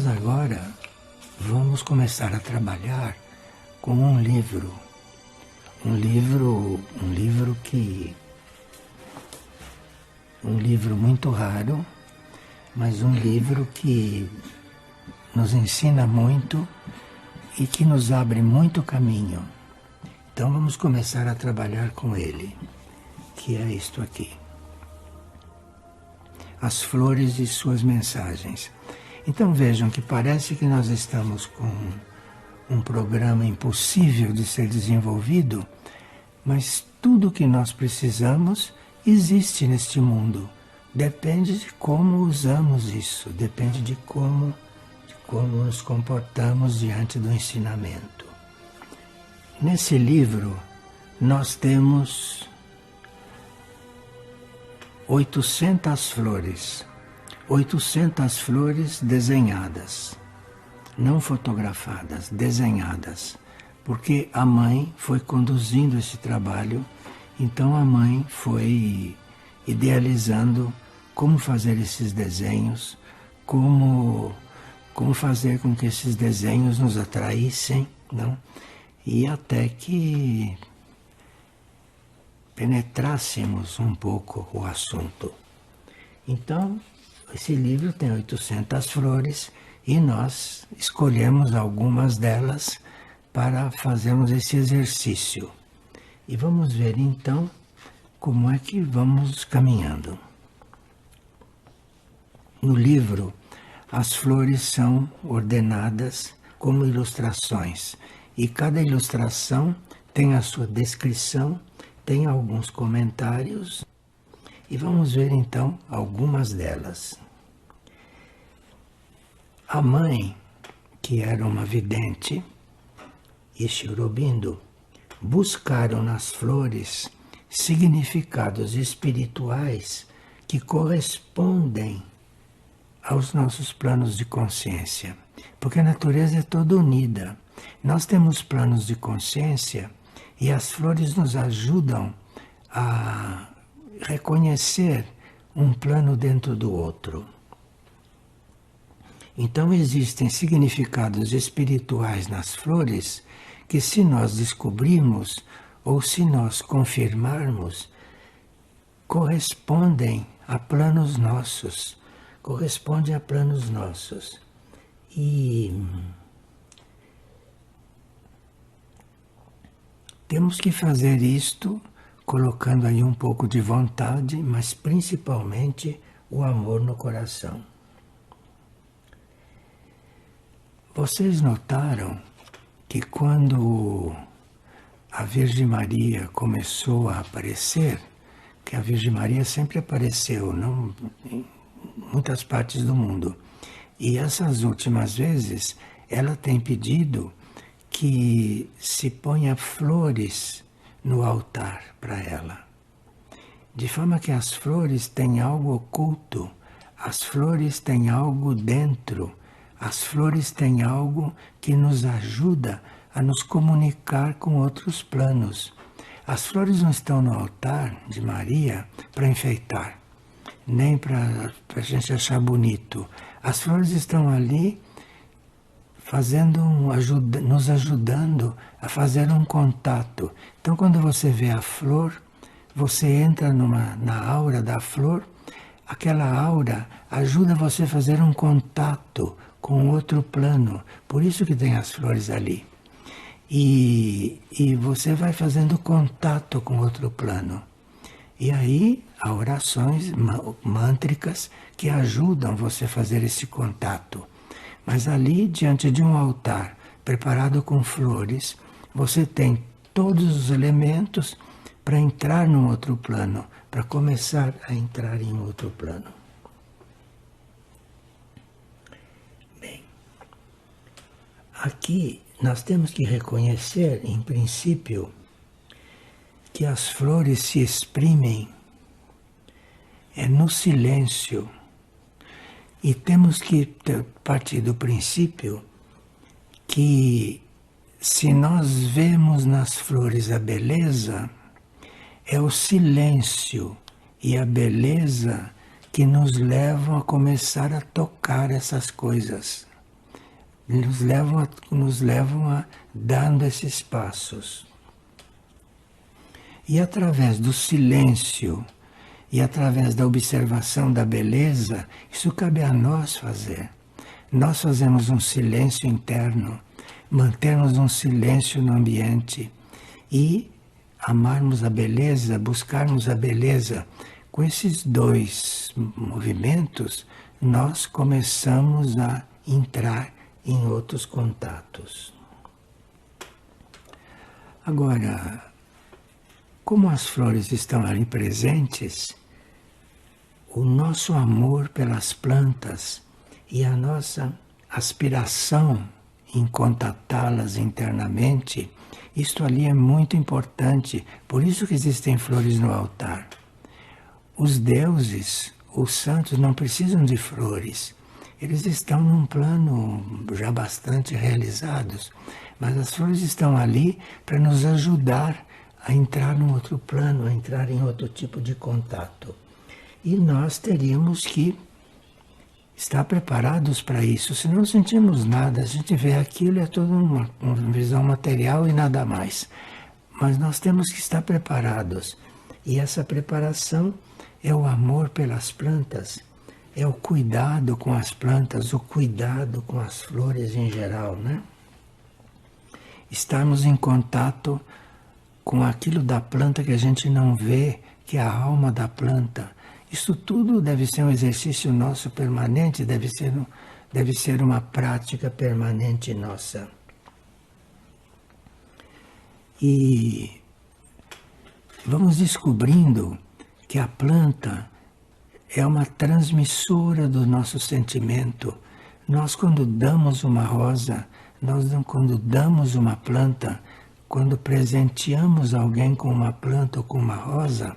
nós agora vamos começar a trabalhar com um livro muito raro, mas um livro que nos ensina muito e que nos abre muito caminho. Então vamos começar a trabalhar com ele, que é isto aqui. As flores e suas mensagens. Então vejam que parece que nós estamos com um programa impossível de ser desenvolvido, mas tudo o que nós precisamos existe neste mundo. Depende de como usamos isso, depende de como nos comportamos diante do ensinamento. Nesse livro nós temos 800 flores desenhadas, não fotografadas, desenhadas, porque a mãe foi conduzindo esse trabalho, então a mãe foi idealizando como fazer esses desenhos, como fazer com que esses desenhos nos atraíssem, não? E até que penetrássemos um pouco o assunto. Então, esse livro tem 800 flores e nós escolhemos algumas delas para fazermos esse exercício. E vamos ver então como é que vamos caminhando. No livro, as flores são ordenadas como ilustrações e cada ilustração tem a sua descrição, tem alguns comentários e vamos ver então algumas delas. A mãe, que era uma vidente, e Sri Aurobindo buscaram nas flores significados espirituais que correspondem aos nossos planos de consciência, porque a natureza é toda unida. Nós temos planos de consciência e as flores nos ajudam a reconhecer um plano dentro do outro. Então existem significados espirituais nas flores que, se nós descobrirmos ou se nós confirmarmos, correspondem a planos nossos. E temos que fazer isto colocando aí um pouco de vontade, mas principalmente o amor no coração. Vocês notaram que quando a Virgem Maria começou a aparecer, que a Virgem Maria sempre apareceu, não, em muitas partes do mundo, e essas últimas vezes ela tem pedido que se ponha flores no altar para ela, de forma que as flores têm algo oculto, as flores têm algo dentro, as flores têm algo que nos ajuda a nos comunicar com outros planos. As flores não estão no altar de Maria para enfeitar, nem para a gente achar bonito. As flores estão ali nos ajudando a fazer um contato. Então, quando você vê a flor, você entra na aura da flor, aquela aura ajuda você a fazer um contato com outro plano. Por isso que tem as flores ali. E você vai fazendo contato com outro plano. E aí há orações mântricas que ajudam você a fazer esse contato. Mas ali, diante de um altar preparado com flores, você tem todos os elementos para entrar num outro plano, para começar a entrar em outro plano. Bem, aqui nós temos que reconhecer, em princípio, que as flores se exprimem no silêncio. E temos que partir do princípio que, se nós vemos nas flores a beleza, é o silêncio e a beleza que nos levam a começar a tocar essas coisas. nos levam a dando esses passos. E através do silêncio e através da observação da beleza, isso cabe a nós fazer. Nós fazemos um silêncio interno, mantermos um silêncio no ambiente e amarmos a beleza, buscarmos a beleza. Com esses dois movimentos, nós começamos a entrar em outros contatos. Agora, como as flores estão ali presentes, o nosso amor pelas plantas e a nossa aspiração em contatá-las internamente, isto ali é muito importante. Por isso que existem flores no altar. Os deuses, os santos, não precisam de flores. Eles estão num plano já bastante realizados. Mas as flores estão ali para nos ajudar a entrar num outro plano, a entrar em outro tipo de contato. E nós teríamos que estar preparados para isso. Se não sentimos nada, a gente vê aquilo, é toda uma visão material e nada mais. Mas nós temos que estar preparados. E essa preparação é o amor pelas plantas, é o cuidado com as plantas, o cuidado com as flores em geral, né? Estarmos em contato com aquilo da planta que a gente não vê, que é a alma da planta. Isso tudo deve ser um exercício nosso permanente, deve ser uma prática permanente nossa. E vamos descobrindo que a planta é uma transmissora do nosso sentimento. Nós, quando damos uma rosa, quando damos uma planta, quando presenteamos alguém com uma planta ou com uma rosa,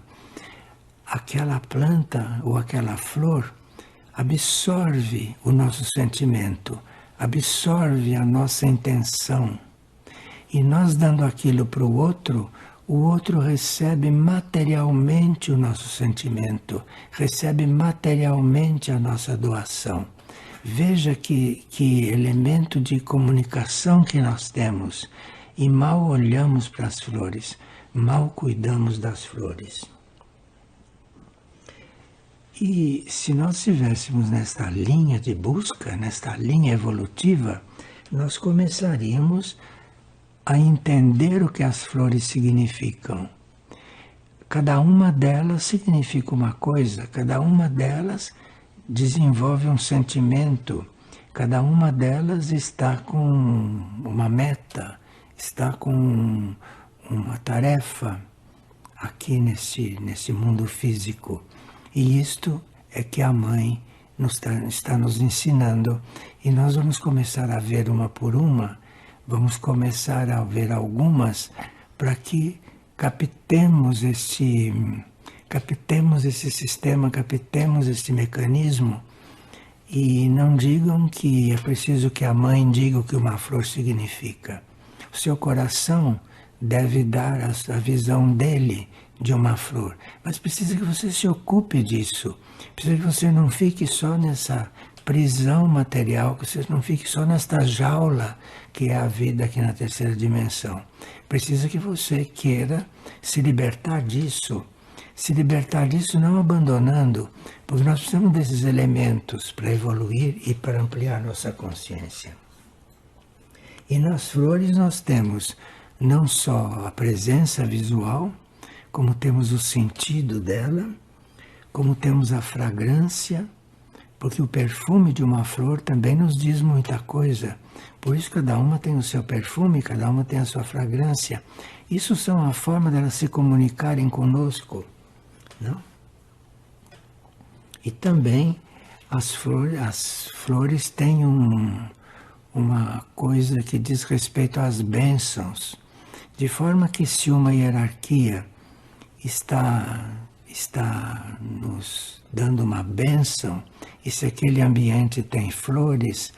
aquela planta ou aquela flor absorve o nosso sentimento, absorve a nossa intenção. E nós dando aquilo para o outro recebe materialmente o nosso sentimento, recebe materialmente a nossa doação. Veja que elemento de comunicação que nós temos. E mal olhamos para as flores, mal cuidamos das flores. E se nós estivéssemos nesta linha de busca, nesta linha evolutiva, nós começaríamos a entender o que as flores significam. Cada uma delas significa uma coisa, cada uma delas desenvolve um sentimento, cada uma delas está com uma meta, está com uma tarefa aqui nesse mundo físico. E isto é que a Mãe está nos ensinando. E nós vamos começar a ver uma por uma, vamos começar a ver algumas para que captemos esse sistema, captemos esse mecanismo e não digam que é preciso que a Mãe diga o que uma flor significa. O seu coração deve dar a visão dele de uma flor, mas precisa que você se ocupe disso, precisa que você não fique só nessa prisão material, que você não fique só nesta jaula que é a vida aqui na terceira dimensão. Precisa que você queira se libertar disso não abandonando, porque nós precisamos desses elementos para evoluir e para ampliar nossa consciência. E nas flores nós temos não só a presença visual, como temos o sentido dela, como temos a fragrância, porque o perfume de uma flor também nos diz muita coisa. Por isso cada uma tem o seu perfume, cada uma tem a sua fragrância. Isso são a forma delas se comunicarem conosco, não? E também as flores têm uma coisa que diz respeito às bênçãos, de forma que se uma hierarquia está nos dando uma bênção, e se aquele ambiente tem flores,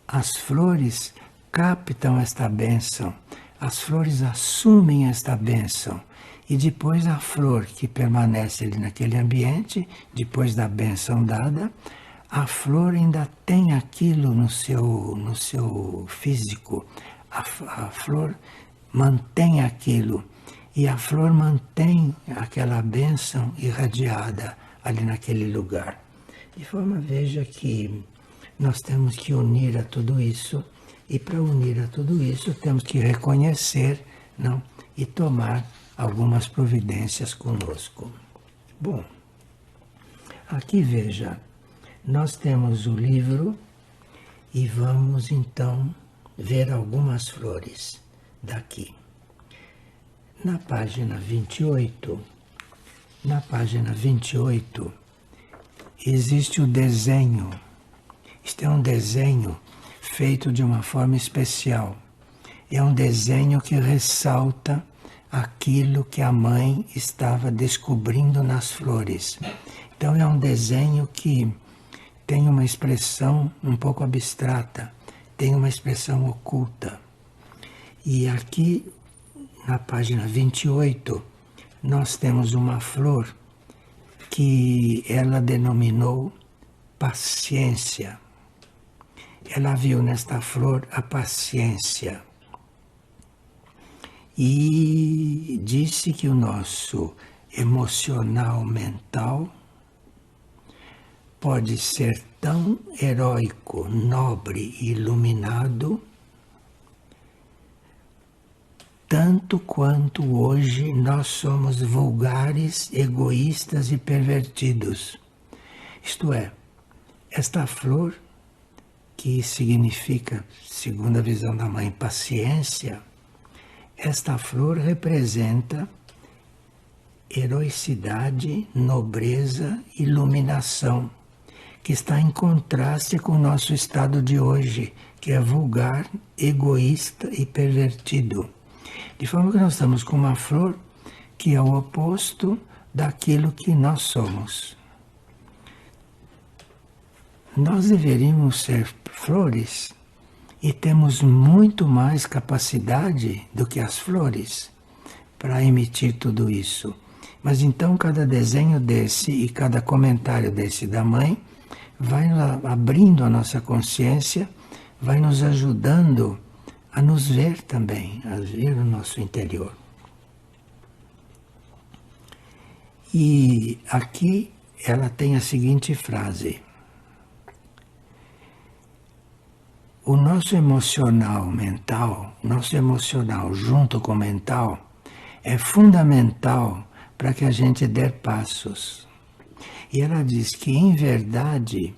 as flores captam esta bênção, as flores assumem esta bênção, e depois a flor que permanece ali naquele ambiente, depois da bênção dada, a flor ainda tem aquilo no seu físico. A flor mantém aquilo. E a flor mantém aquela bênção irradiada ali naquele lugar. De forma, veja que nós temos que unir a tudo isso. E para unir a tudo isso, temos que reconhecer, não? E tomar algumas providências conosco. Bom, aqui veja, nós temos o livro e vamos então ver algumas flores daqui. Na página 28, existe o desenho. Este é um desenho feito de uma forma especial. É um desenho que ressalta aquilo que a mãe estava descobrindo nas flores. Então é um desenho que tem uma expressão um pouco abstrata, tem uma expressão oculta. E aqui, na página 28, nós temos uma flor que ela denominou paciência. Ela viu nesta flor a paciência. E disse que o nosso emocional mental pode ser tão heróico, nobre e iluminado, tanto quanto hoje nós somos vulgares, egoístas e pervertidos. Isto é, esta flor, que significa, segundo a visão da mãe, paciência, esta flor representa heroicidade, nobreza, iluminação, que está em contraste com o nosso estado de hoje, que é vulgar, egoísta e pervertido. De forma que nós estamos com uma flor que é o oposto daquilo que nós somos. Nós deveríamos ser flores e temos muito mais capacidade do que as flores para emitir tudo isso. Mas então cada desenho desse e cada comentário desse da mãe vai abrindo a nossa consciência, vai nos ajudando a nos ver também, a ver o nosso interior. E aqui ela tem a seguinte frase: o nosso emocional mental, nosso emocional junto com o mental, é fundamental para que a gente dê passos. E ela diz que, em verdade,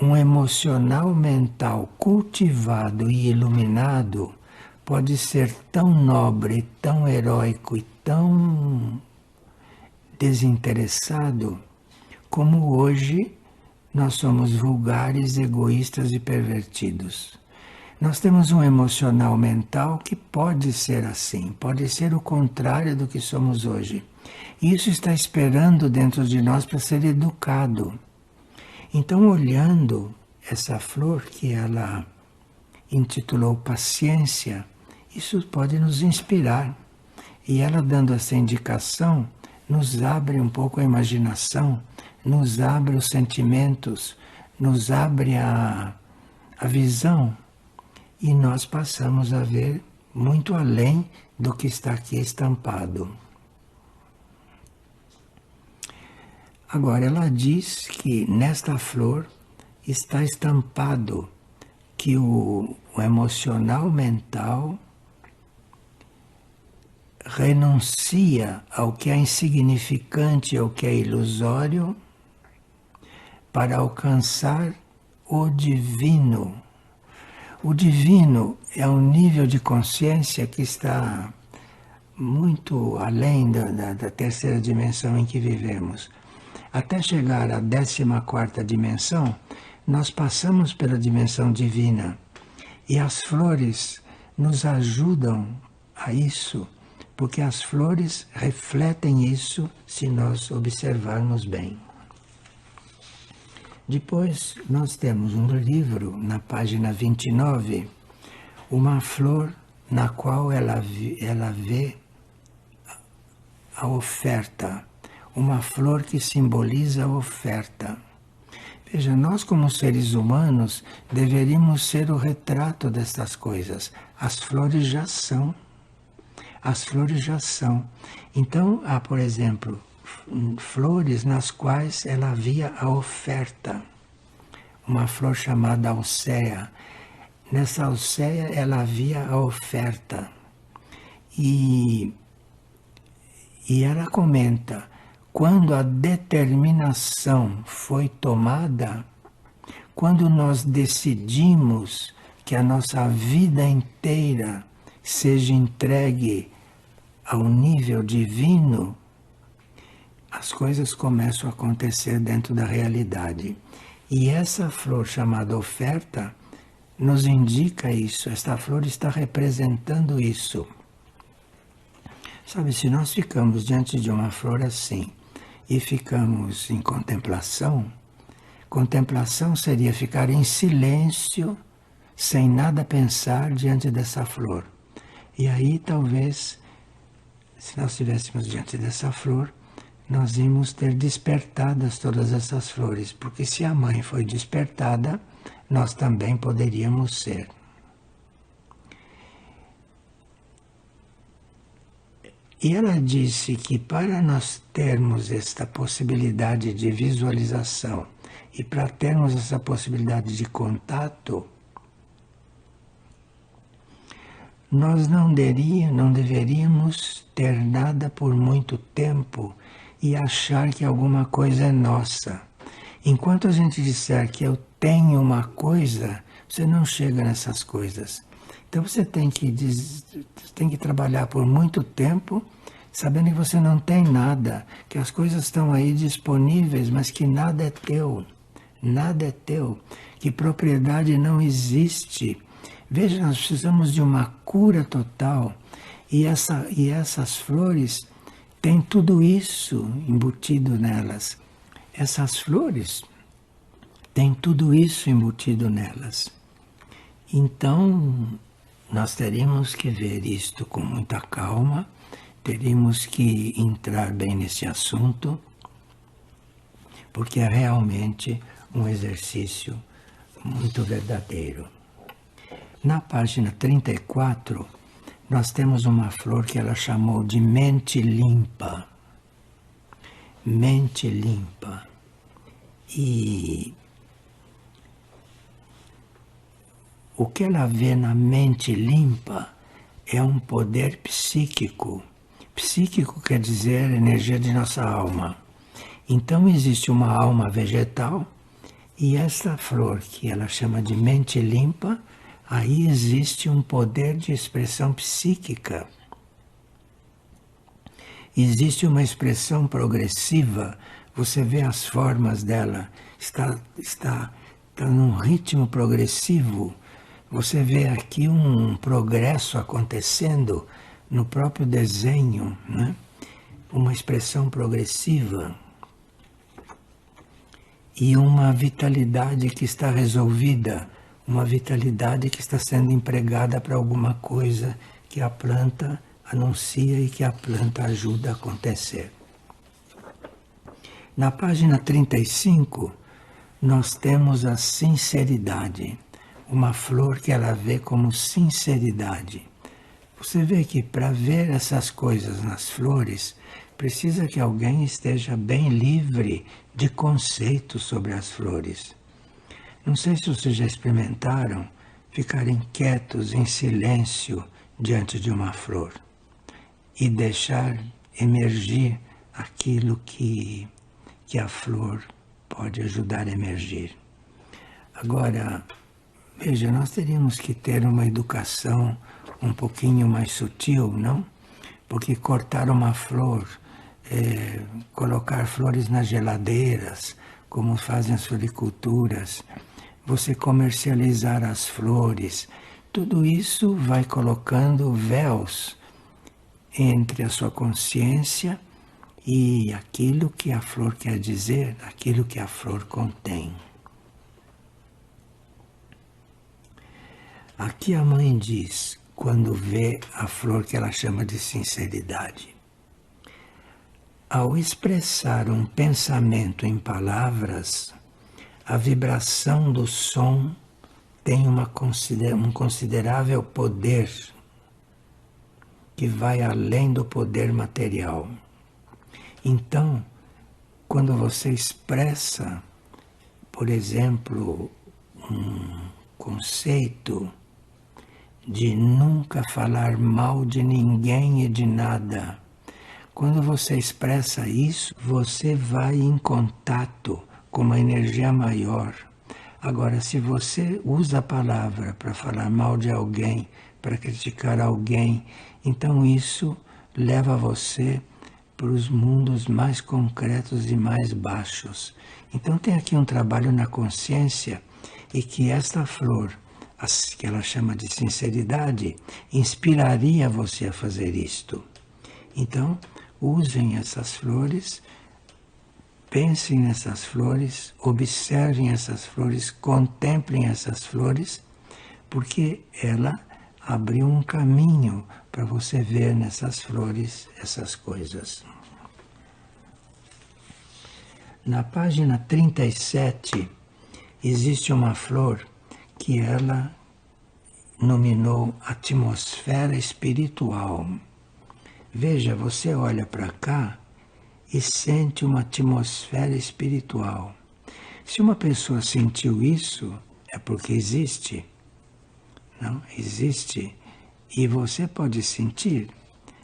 um emocional mental cultivado e iluminado pode ser tão nobre, tão heróico e tão desinteressado como hoje nós somos vulgares, egoístas e pervertidos. Nós temos um emocional mental que pode ser assim, pode ser o contrário do que somos hoje. E isso está esperando dentro de nós para ser educado. Então, olhando essa flor que ela intitulou Paciência, isso pode nos inspirar. E ela, dando essa indicação, nos abre um pouco a imaginação, nos abre os sentimentos, nos abre a visão, e nós passamos a ver muito além do que está aqui estampado. Agora, ela diz que nesta flor está estampado que o emocional mental renuncia ao que é insignificante, ao que é ilusório, para alcançar o divino. O divino é um nível de consciência que está muito além da terceira dimensão em que vivemos. Até chegar à 14ª dimensão, nós passamos pela dimensão divina. E as flores nos ajudam a isso, porque as flores refletem isso se nós observarmos bem. Depois nós temos um livro, na página 29, uma flor na qual ela vê a oferta, uma flor que simboliza a oferta. Veja, nós como seres humanos deveríamos ser o retrato destas coisas. As flores já são. As flores já são. Então, há, por exemplo, flores nas quais ela havia a oferta. Uma flor chamada alcéia. Nessa alcéia ela havia a oferta. E ela comenta, quando a determinação foi tomada, quando nós decidimos que a nossa vida inteira seja entregue ao nível divino, as coisas começam a acontecer dentro da realidade. E essa flor chamada oferta nos indica isso, esta flor está representando isso. Sabe, se nós ficamos diante de uma flor assim e ficamos em contemplação, contemplação seria ficar em silêncio, sem nada pensar diante dessa flor. E aí talvez, se nós estivéssemos diante dessa flor, nós íamos ter despertadas todas essas flores, porque se a mãe foi despertada, nós também poderíamos ser. E ela disse que para nós termos esta possibilidade de visualização e para termos essa possibilidade de contato, nós não deveríamos ter nada por muito tempo e achar que alguma coisa é nossa. Enquanto a gente disser que eu tenho uma coisa, você não chega nessas coisas. Então você tem que trabalhar por muito tempo, sabendo que você não tem nada, que as coisas estão aí disponíveis, mas que nada é teu. Nada é teu, que propriedade não existe. Veja, nós precisamos de uma cura total e essas flores têm tudo isso embutido nelas. Essas flores têm tudo isso embutido nelas. Então, nós teríamos que ver isto com muita calma, teríamos que entrar bem nesse assunto, porque é realmente um exercício muito verdadeiro. Na página 34, nós temos uma flor que ela chamou de mente limpa. Mente limpa. E o que ela vê na mente limpa é um poder psíquico. Psíquico quer dizer energia de nossa alma. Então existe uma alma vegetal e essa flor que ela chama de mente limpa, aí existe um poder de expressão psíquica. Existe uma expressão progressiva, você vê as formas dela, está num ritmo progressivo. Você vê aqui um progresso acontecendo no próprio desenho, né? Uma expressão progressiva e uma vitalidade que está resolvida, uma vitalidade que está sendo empregada para alguma coisa que a planta anuncia e que a planta ajuda a acontecer. Na página 35, nós temos a sinceridade, uma flor que ela vê como sinceridade. Você vê que para ver essas coisas nas flores, precisa que alguém esteja bem livre de conceitos sobre as flores. Não sei se vocês já experimentaram ficarem quietos em silêncio diante de uma flor e deixar emergir aquilo que a flor pode ajudar a emergir. Agora, veja, nós teríamos que ter uma educação um pouquinho mais sutil, não? Porque cortar uma flor, colocar flores nas geladeiras, como fazem as floriculturas, você comercializar as flores, tudo isso vai colocando véus entre a sua consciência e aquilo que a flor quer dizer, aquilo que a flor contém. Aqui a mãe diz, quando vê a flor que ela chama de sinceridade: ao expressar um pensamento em palavras, A vibração do som tem um considerável poder que vai além do poder material. Então, quando você expressa, por exemplo, um conceito de nunca falar mal de ninguém e de nada, quando você expressa isso, você vai em contato com uma energia maior. Agora, se você usa a palavra para falar mal de alguém, para criticar alguém, então isso leva você para os mundos mais concretos e mais baixos. Então tem aqui um trabalho na consciência e que esta flor, que ela chama de sinceridade, inspiraria você a fazer isto. Então, usem essas flores, pensem nessas flores, observem essas flores, contemplem essas flores, porque ela abriu um caminho para você ver nessas flores essas coisas. Na página 37, existe uma flor que ela nominou atmosfera espiritual. Veja, você olha para cá e sente uma atmosfera espiritual. Se uma pessoa sentiu isso, é porque existe. Não? Existe. E você pode sentir.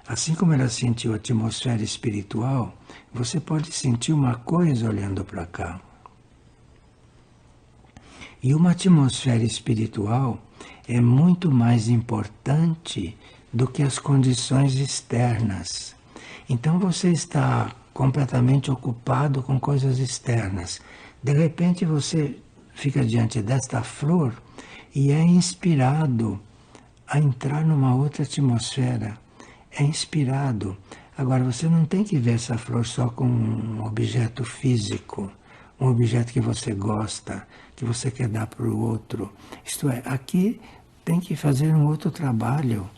Assim como ela sentiu a atmosfera espiritual, você pode sentir uma coisa olhando para cá. E uma atmosfera espiritual é muito mais importante do que as condições externas. Então você está completamente ocupado com coisas externas. De repente você fica diante desta flor e é inspirado a entrar numa outra atmosfera. É inspirado. Agora, você não tem que ver essa flor só como um objeto físico, um objeto que você gosta, que você quer dar para o outro. Isto é, aqui tem que fazer um outro trabalho,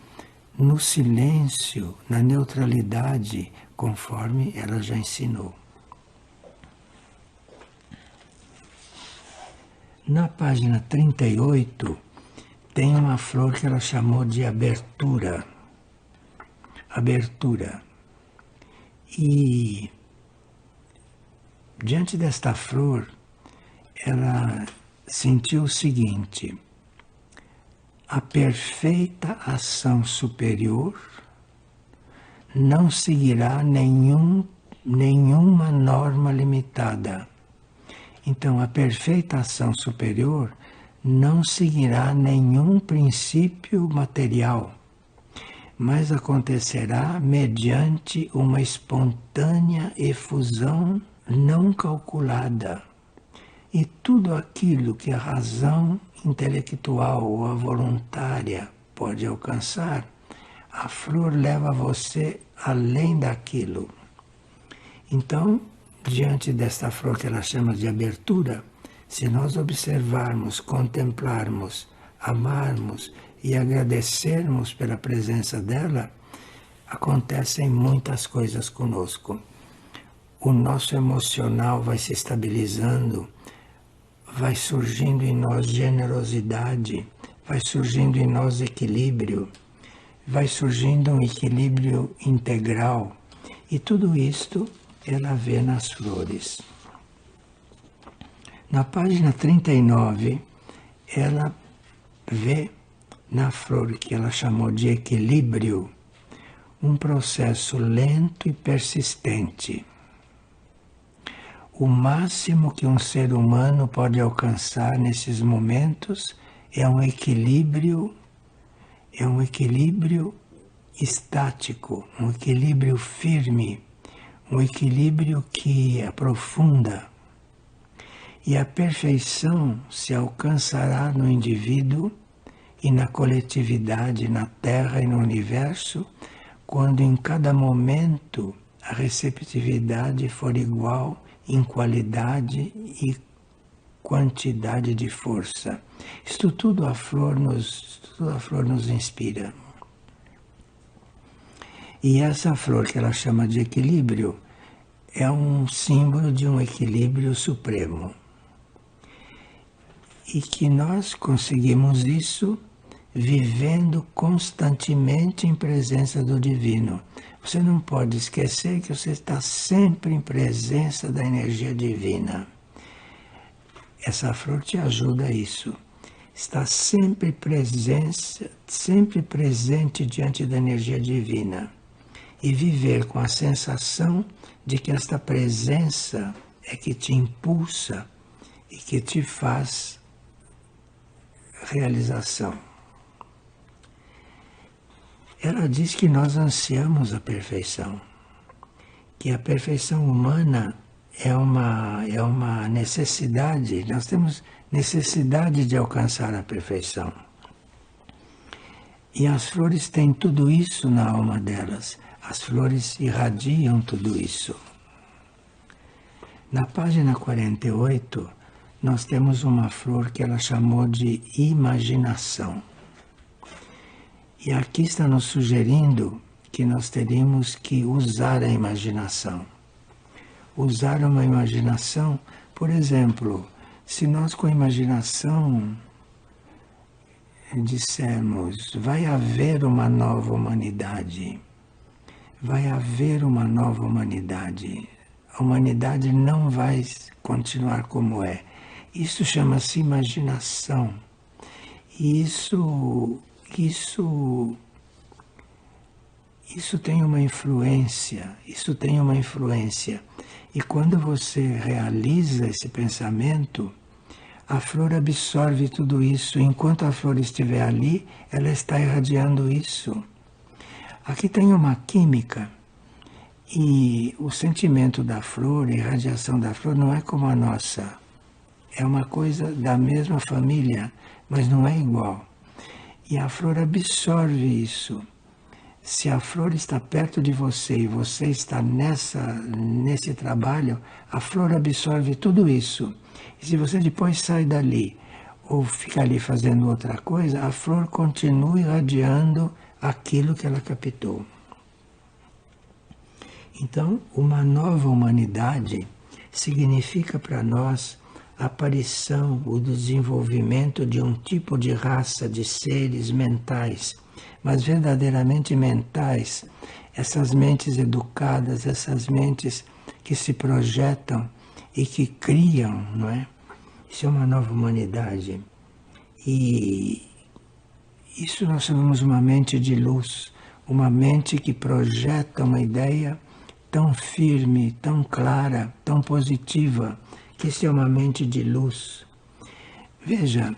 no silêncio, na neutralidade, conforme ela já ensinou. Na página 38, tem uma flor que ela chamou de abertura. Abertura. E diante desta flor, ela sentiu o seguinte: a perfeita ação superior não seguirá nenhuma norma limitada. Então, a perfeita ação superior não seguirá nenhum princípio material, mas acontecerá mediante uma espontânea efusão não calculada. E tudo aquilo que a razão intelectual ou a voluntária pode alcançar, a flor leva você além daquilo. Então, diante desta flor que ela chama de abertura, se nós observarmos, contemplarmos, amarmos e agradecermos pela presença dela, acontecem muitas coisas conosco. O nosso emocional vai se estabilizando, vai surgindo em nós generosidade, vai surgindo em nós equilíbrio, vai surgindo um equilíbrio integral. E tudo isto ela vê nas flores. Na página 39, ela vê na flor que ela chamou de equilíbrio um processo lento e persistente. O máximo que um ser humano pode alcançar nesses momentos é um equilíbrio estático, um equilíbrio firme, um equilíbrio que aprofunda. E a perfeição se alcançará no indivíduo e na coletividade, na Terra e no Universo, quando em cada momento a receptividade for igual em qualidade e quantidade de força. Isto tudo a flor nos inspira. E essa flor que ela chama de equilíbrio é um símbolo de um equilíbrio supremo. e que nós conseguimos isso vivendo constantemente em presença do Divino. Você não pode esquecer que você está sempre em presença da energia divina. Essa flor te ajuda a isso. Está sempre presente diante da energia divina. E viver com a sensação de que esta presença é que te impulsa e que te faz realização. Ela diz que nós ansiamos a perfeição, que a perfeição humana é uma necessidade, nós temos necessidade de alcançar a perfeição. E as flores têm tudo isso na alma delas, as flores irradiam tudo isso. Na página 48, nós temos uma flor que ela chamou de imaginação. E aqui está nos sugerindo que nós teríamos que usar a imaginação. Usar uma imaginação, por exemplo, se nós com a imaginação dissermos, vai haver uma nova humanidade, vai haver uma nova humanidade, a humanidade não vai continuar como é. Isso chama-se imaginação. E isso tem uma influência, E quando você realiza esse pensamento, a flor absorve tudo isso. Enquanto a flor estiver ali, ela está irradiando isso. Aqui tem uma química. E o sentimento da flor, a irradiação da flor não é como a nossa. É uma coisa da mesma família, mas não é igual. E a flor absorve isso. Se a flor está perto de você e você está nesse trabalho, a flor absorve tudo isso. E se você depois sai dali ou fica ali fazendo outra coisa, a flor continua irradiando aquilo que ela captou. Então, uma nova humanidade significa para nós a aparição, o desenvolvimento de um tipo de raça de seres mentais, mas verdadeiramente mentais, essas mentes educadas, essas mentes que se projetam e que criam, não é? Isso é uma nova humanidade. E isso nós chamamos uma mente de luz, uma mente que projeta uma ideia tão firme, tão clara, tão positiva, que isso é uma mente de luz. Veja,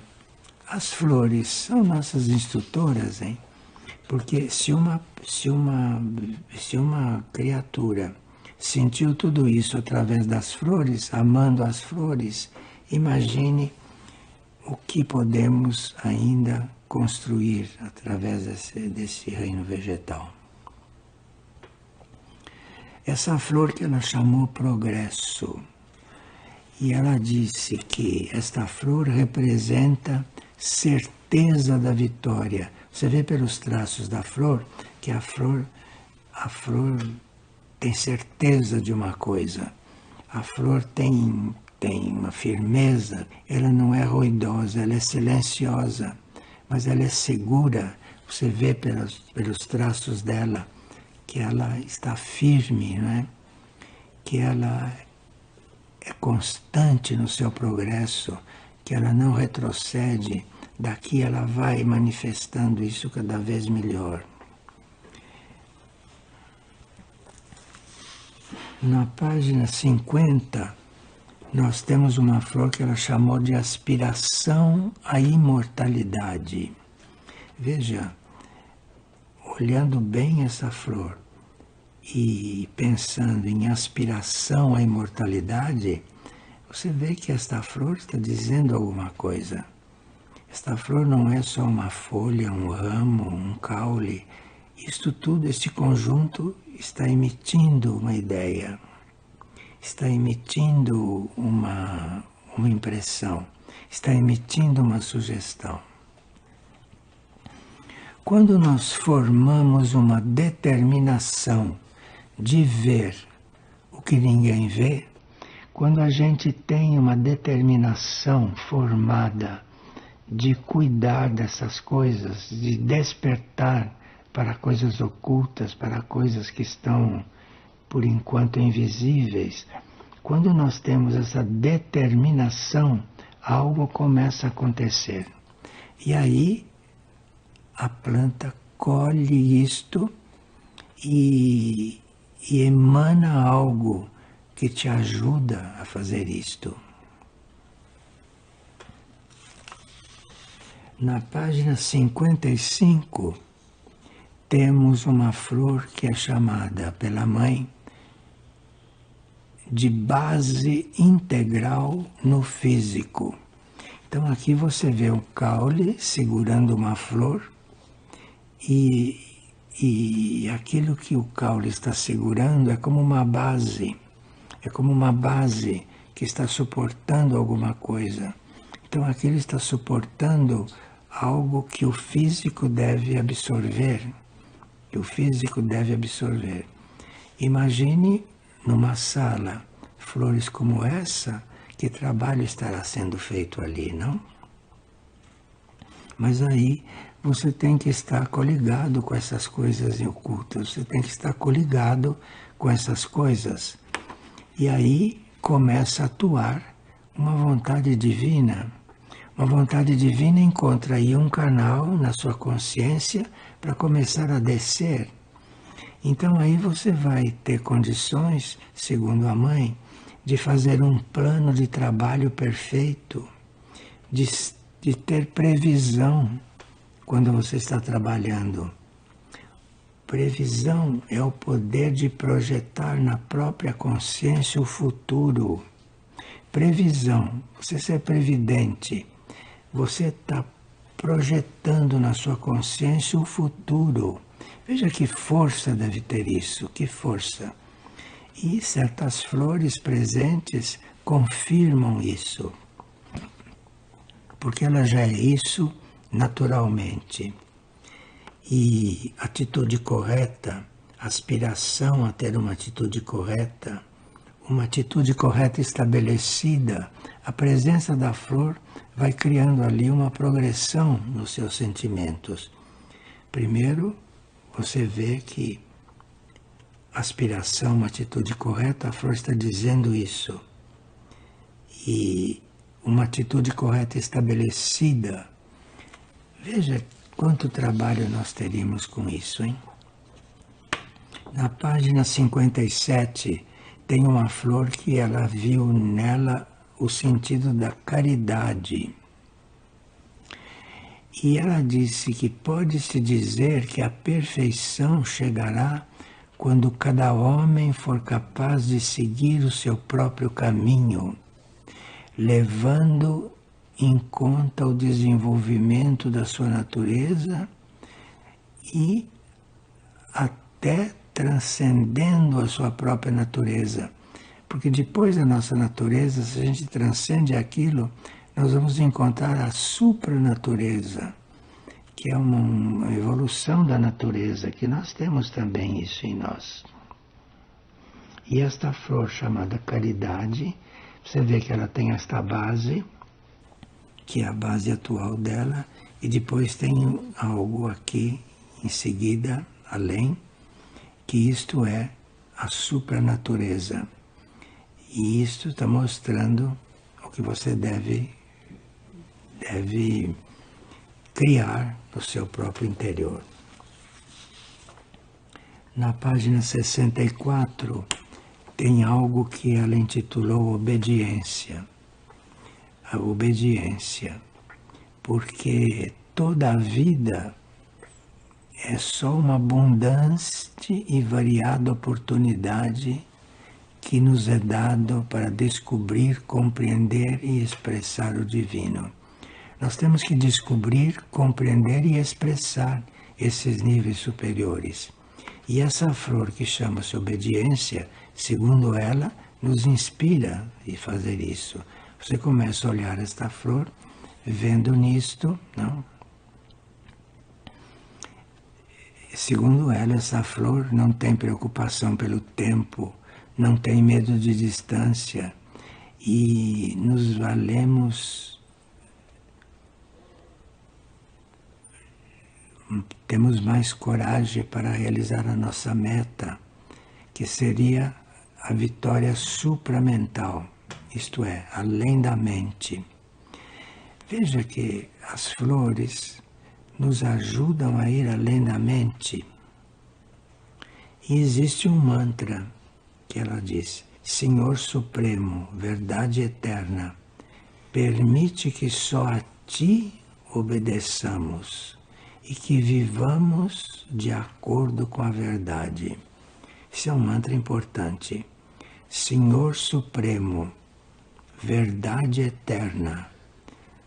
as flores são nossas instrutoras, hein? Porque se uma criatura sentiu tudo isso através das flores, amando as flores, imagine o que podemos ainda construir através desse reino vegetal. Essa flor que ela chamou progresso. E ela disse que esta flor representa certeza da vitória. Você vê pelos traços da flor que a flor tem certeza de uma coisa. A flor tem uma firmeza, ela não é ruidosa, ela é silenciosa, mas ela é segura. Você vê pelos traços dela que ela está firme, não é? Que ela é constante no seu progresso, que ela não retrocede, daqui ela vai manifestando isso cada vez melhor. Na página 50, nós temos uma flor que ela chamou de aspiração à imortalidade. Veja, olhando bem essa flor, e pensando em aspiração à imortalidade, você vê que esta flor está dizendo alguma coisa. Esta flor não é só uma folha, um ramo, um caule. Isto tudo, este conjunto, está emitindo uma ideia, está emitindo uma impressão, está emitindo uma sugestão. Quando nós formamos uma determinação de ver o que ninguém vê, quando a gente tem uma determinação formada de cuidar dessas coisas, de despertar para coisas ocultas, para coisas que estão, por enquanto, invisíveis, quando nós temos essa determinação, algo começa a acontecer. E aí a planta colhe isto e emana algo que te ajuda a fazer isto. Na página 55, temos uma flor que é chamada pela mãe de base integral no físico. Então aqui você vê o caule segurando uma flor e aquilo que o caule está segurando é como uma base que está suportando alguma coisa. Então aquilo está suportando algo que o físico deve absorver, Imagine numa sala flores como essa, que trabalho estará sendo feito ali, não? Mas aí você tem que estar coligado com essas coisas ocultas, você tem que estar coligado com essas coisas. E aí começa a atuar uma vontade divina. Uma vontade divina encontra aí um canal na sua consciência para começar a descer. Então aí você vai ter condições, segundo a mãe, de fazer um plano de trabalho perfeito, de ter previsão quando você está trabalhando. Previsão é o poder de projetar na própria consciência o futuro. Previsão, você ser previdente, você está projetando na sua consciência o futuro. Veja que força deve ter isso, que força. E certas flores presentes confirmam isso, porque ela já é isso naturalmente. E atitude correta, aspiração a ter uma atitude correta estabelecida, a presença da flor vai criando ali uma progressão nos seus sentimentos. Primeiro, você vê que aspiração, uma atitude correta, a flor está dizendo isso. E uma atitude correta estabelecida, veja quanto trabalho nós teríamos com isso, hein? Na página 57, tem uma flor que ela viu nela o sentido da caridade. E ela disse que pode-se dizer que a perfeição chegará quando cada homem for capaz de seguir o seu próprio caminho, levando em conta o desenvolvimento da sua natureza e até transcendendo a sua própria natureza. Porque depois da nossa natureza, se a gente transcende aquilo, nós vamos encontrar a supranatureza, que é uma evolução da natureza, que nós temos também isso em nós. E esta flor chamada caridade, você vê que ela tem esta base, que é a base atual dela, e depois tem algo aqui em seguida, além, que isto é a supranatureza. E isto está mostrando o que você deve criar no seu próprio interior. Na página 64, tem algo que ela intitulou obediência. A obediência, porque toda a vida é só uma abundante e variada oportunidade que nos é dado para descobrir, compreender e expressar o divino. Nós temos que descobrir, compreender e expressar esses níveis superiores. E essa flor que chama-se obediência, segundo ela, nos inspira a fazer isso. Você começa a olhar esta flor, vendo nisto, não? Segundo ela, essa flor não tem preocupação pelo tempo, não tem medo de distância. e nos valemos, temos mais coragem para realizar a nossa meta, que seria a vitória supramental, isto é, além da mente. Veja que as flores nos ajudam a ir além da mente. E existe um mantra que ela diz: Senhor Supremo, verdade eterna, permite que só a Ti obedeçamos e que vivamos de acordo com a verdade. Esse é um mantra importante. Senhor Supremo, verdade eterna,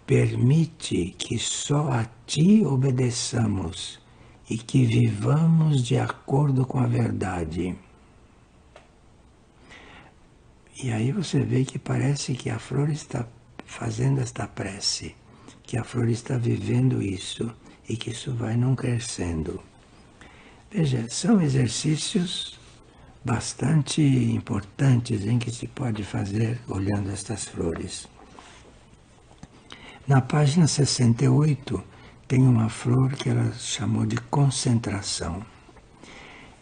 permite que só a Ti obedeçamos e que vivamos de acordo com a verdade. E aí você vê que parece que a flor está fazendo esta prece, que a flor está vivendo isso e que isso vai não crescendo. Veja, são exercícios bastante importantes em que se pode fazer olhando estas flores. Na página 68 tem uma flor que ela chamou de concentração.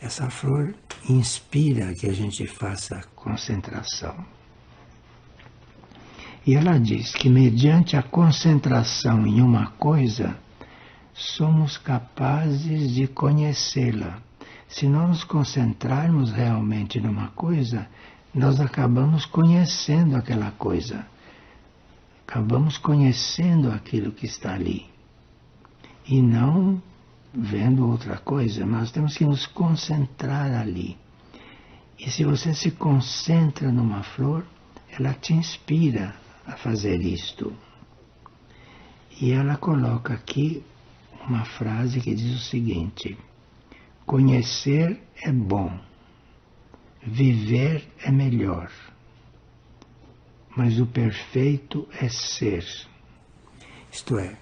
Essa flor inspira que a gente faça concentração. E ela diz que mediante a concentração em uma coisa, somos capazes de conhecê-la. Se nós nos concentrarmos realmente numa coisa, nós acabamos conhecendo aquela coisa. Acabamos conhecendo aquilo que está ali. E não vendo outra coisa, nós temos que nos concentrar ali. E se você se concentra numa flor, ela te inspira a fazer isto. E ela coloca aqui uma frase que diz o seguinte: conhecer é bom, viver é melhor, mas o perfeito é ser. Isto é,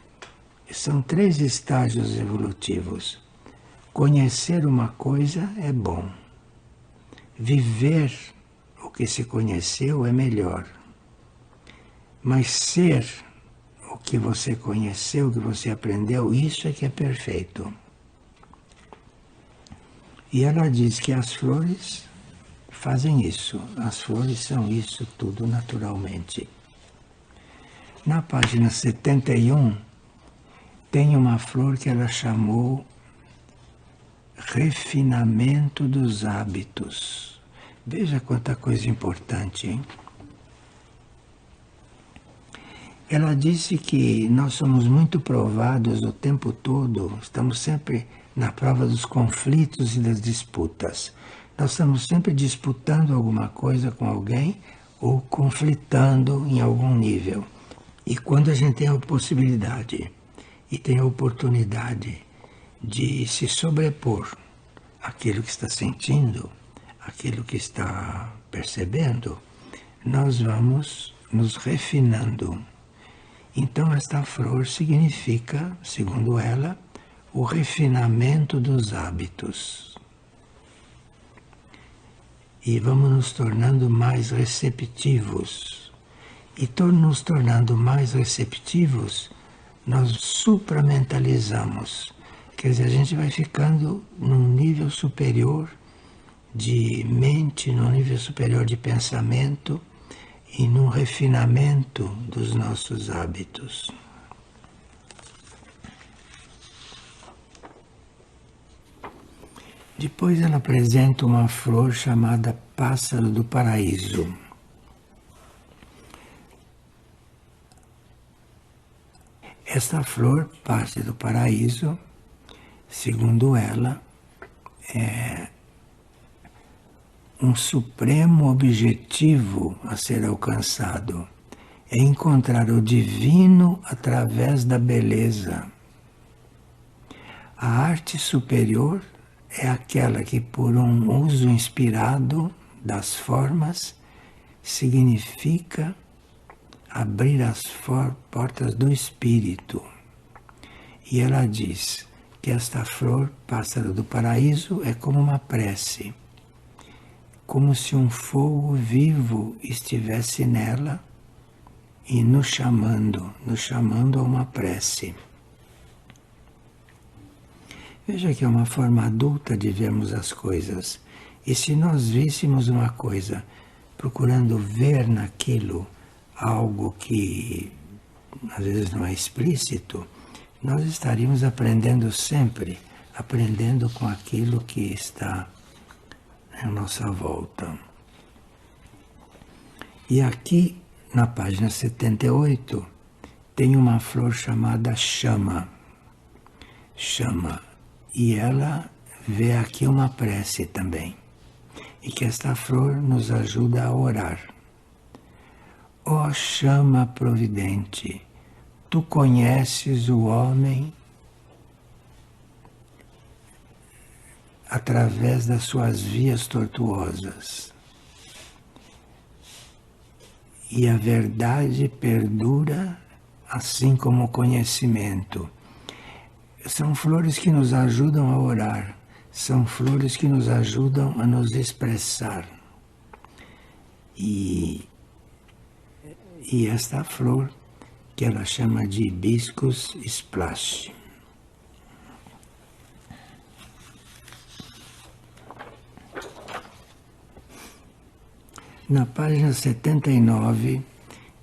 são 3 estágios evolutivos. Conhecer uma coisa é bom. Viver o que se conheceu é melhor. Mas ser o que você conheceu, o que você aprendeu, isso é que é perfeito. E ela diz que as flores fazem isso. As flores são isso tudo naturalmente. Na página 71, tem uma flor que ela chamou refinamento dos hábitos. Veja quanta coisa importante, hein? Ela disse que nós somos muito provados o tempo todo, estamos sempre na prova dos conflitos e das disputas. Nós estamos sempre disputando alguma coisa com alguém ou conflitando em algum nível. E quando a gente tem a possibilidade e tem a oportunidade de se sobrepor àquilo que está sentindo, àquilo que está percebendo, nós vamos nos refinando. Então esta flor significa, segundo ela, o refinamento dos hábitos. E vamos nos tornando mais receptivos. E nos tornando mais receptivos, nós supramentalizamos. Quer dizer, a gente vai ficando num nível superior de mente, num nível superior de pensamento e num refinamento dos nossos hábitos. Depois ela apresenta uma flor chamada Pássaro do Paraíso. Esta flor, Pássaro do Paraíso, segundo ela, é um supremo objetivo a ser alcançado. É encontrar o divino através da beleza. A arte superior é aquela que, por um uso inspirado das formas, significa abrir as portas do espírito. E ela diz que esta flor, Pássaro do Paraíso, é como uma prece. como se um fogo vivo estivesse nela e nos chamando a uma prece. Veja que é uma forma adulta de vermos as coisas. E se nós víssemos uma coisa procurando ver naquilo algo que às vezes não é explícito, nós estaríamos aprendendo sempre, aprendendo com aquilo que está à nossa volta. E aqui, na página 78, tem uma flor chamada chama. Chama. E ela vê aqui uma prece também. E que esta flor nos ajuda a orar. Ó chama providente, tu conheces o homem através das suas vias tortuosas. E a verdade perdura, assim como o conhecimento. São flores que nos ajudam a orar, são flores que nos ajudam a nos expressar. E esta flor, que ela chama de Hibiscus splash. Na página 79,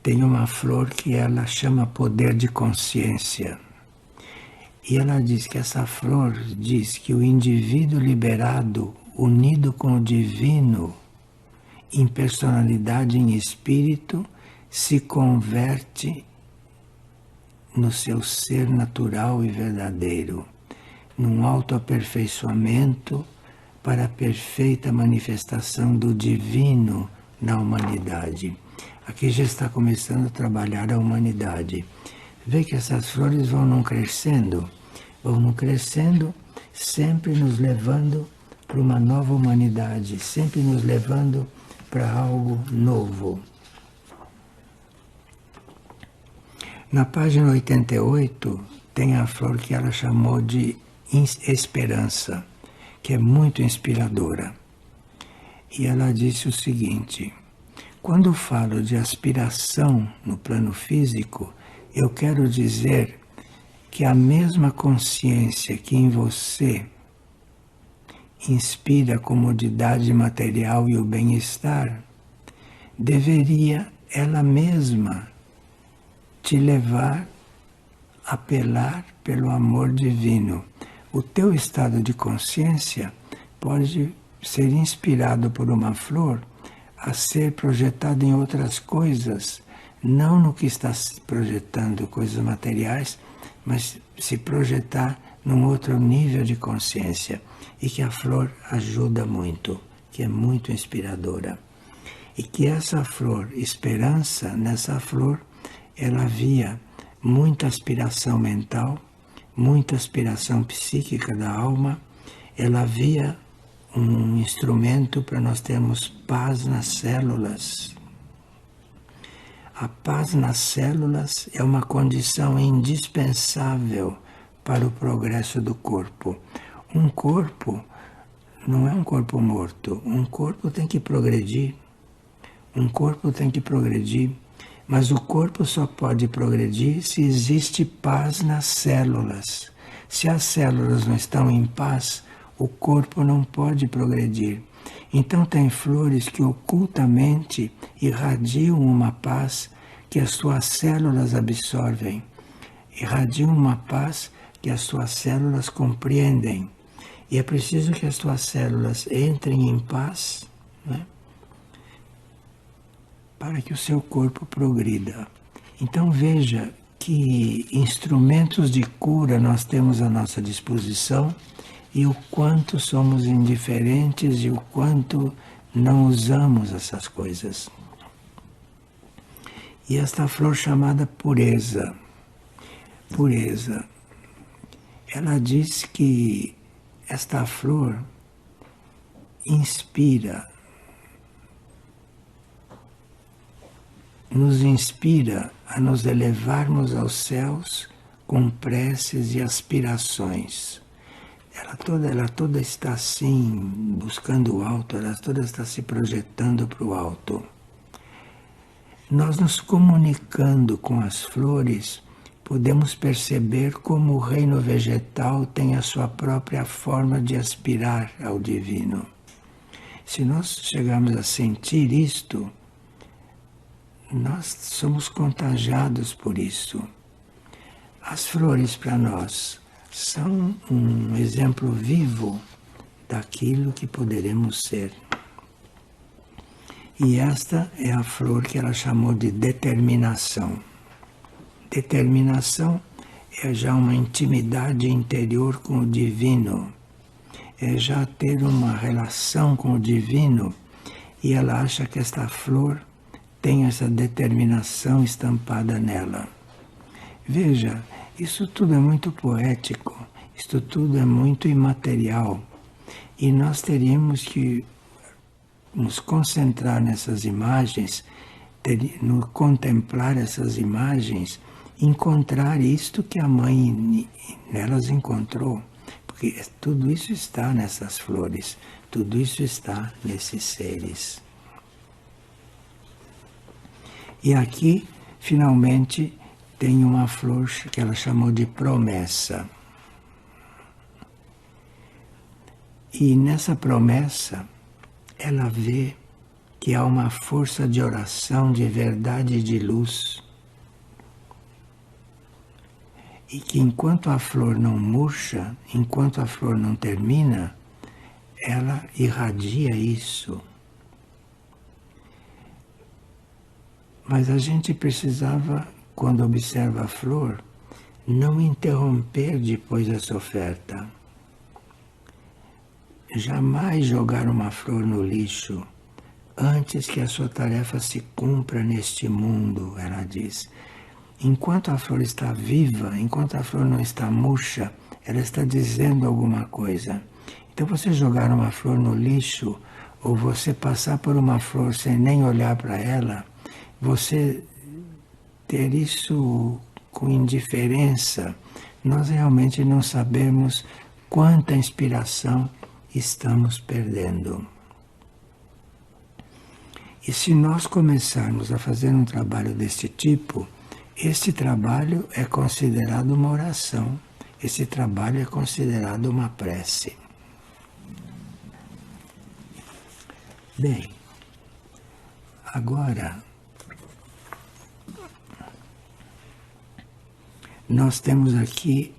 tem uma flor que ela chama poder de consciência. E ela diz que essa flor diz que o indivíduo liberado, unido com o divino, em personalidade, em espírito, se converte no seu ser natural e verdadeiro, num autoaperfeiçoamento para a perfeita manifestação do divino na humanidade. Aqui já está começando a trabalhar a humanidade. Vê que essas flores vão crescendo, sempre nos levando para uma nova humanidade, sempre nos levando para algo novo. Na página 88 tem a flor que ela chamou de esperança, que é muito inspiradora. E ela disse o seguinte: quando falo de aspiração no plano físico, eu quero dizer que a mesma consciência que em você inspira a comodidade material e o bem-estar, deveria ela mesma te levar a apelar pelo amor divino. O teu estado de consciência pode ser inspirado por uma flor a ser projetado em outras coisas, não no que está se projetando, coisas materiais, mas se projetar num outro nível de consciência. E que a flor ajuda muito, que é muito inspiradora. E que essa flor, esperança, nessa flor, ela havia muita aspiração mental, muita aspiração psíquica da alma, ela havia um instrumento para nós termos paz nas células. A paz nas células é uma condição indispensável para o progresso do corpo. Um corpo não é um corpo morto, um corpo tem que progredir. Um corpo tem que progredir, mas o corpo só pode progredir se existe paz nas células. Se as células não estão em paz, o corpo não pode progredir. Então tem flores que ocultamente irradiam uma paz que as suas células absorvem. Irradiam uma paz que as suas células compreendem. E é preciso que as suas células entrem em paz, né, para que o seu corpo progrida. Então veja que instrumentos de cura nós temos à nossa disposição e o quanto somos indiferentes e o quanto não usamos essas coisas. E esta flor chamada pureza. Pureza. Ela diz que esta flor nos inspira a nos elevarmos aos céus com preces e aspirações. ela toda está assim, buscando o alto, ela toda está se projetando para o alto. Nós nos comunicando com as flores, podemos perceber como o reino vegetal tem a sua própria forma de aspirar ao divino. Se nós chegarmos a sentir isto, nós somos contagiados por isso. As flores para nós são um exemplo vivo daquilo que poderemos ser. E esta é a flor que ela chamou de determinação. Determinação é já uma intimidade interior com o divino, é já ter uma relação com o divino, e ela acha que esta flor tem essa determinação estampada nela. Veja, isso tudo é muito poético, isso tudo é muito imaterial, e nós teríamos que nos concentrar nessas imagens, no contemplar essas imagens, encontrar isto que a mãe nelas encontrou, porque tudo isso está nessas flores, tudo isso está nesses seres. E aqui, finalmente, tem uma flor que ela chamou de promessa. E nessa promessa, ela vê que há uma força de oração, de verdade e de luz. E que enquanto a flor não murcha, enquanto a flor não termina, ela irradia isso. Mas a gente precisava, quando observa a flor, não interromper depois essa oferta. Jamais jogar uma flor no lixo antes que a sua tarefa se cumpra neste mundo, ela diz. Enquanto a flor está viva, enquanto a flor não está murcha, ela está dizendo alguma coisa. Então você jogar uma flor no lixo, ou você passar por uma flor sem nem olhar para ela, você ter isso com indiferença, nós realmente não sabemos quanta inspiração estamos perdendo. E se nós começarmos a fazer um trabalho deste tipo, esse trabalho é considerado uma oração, esse trabalho é considerado uma prece. Bem, agora nós temos aqui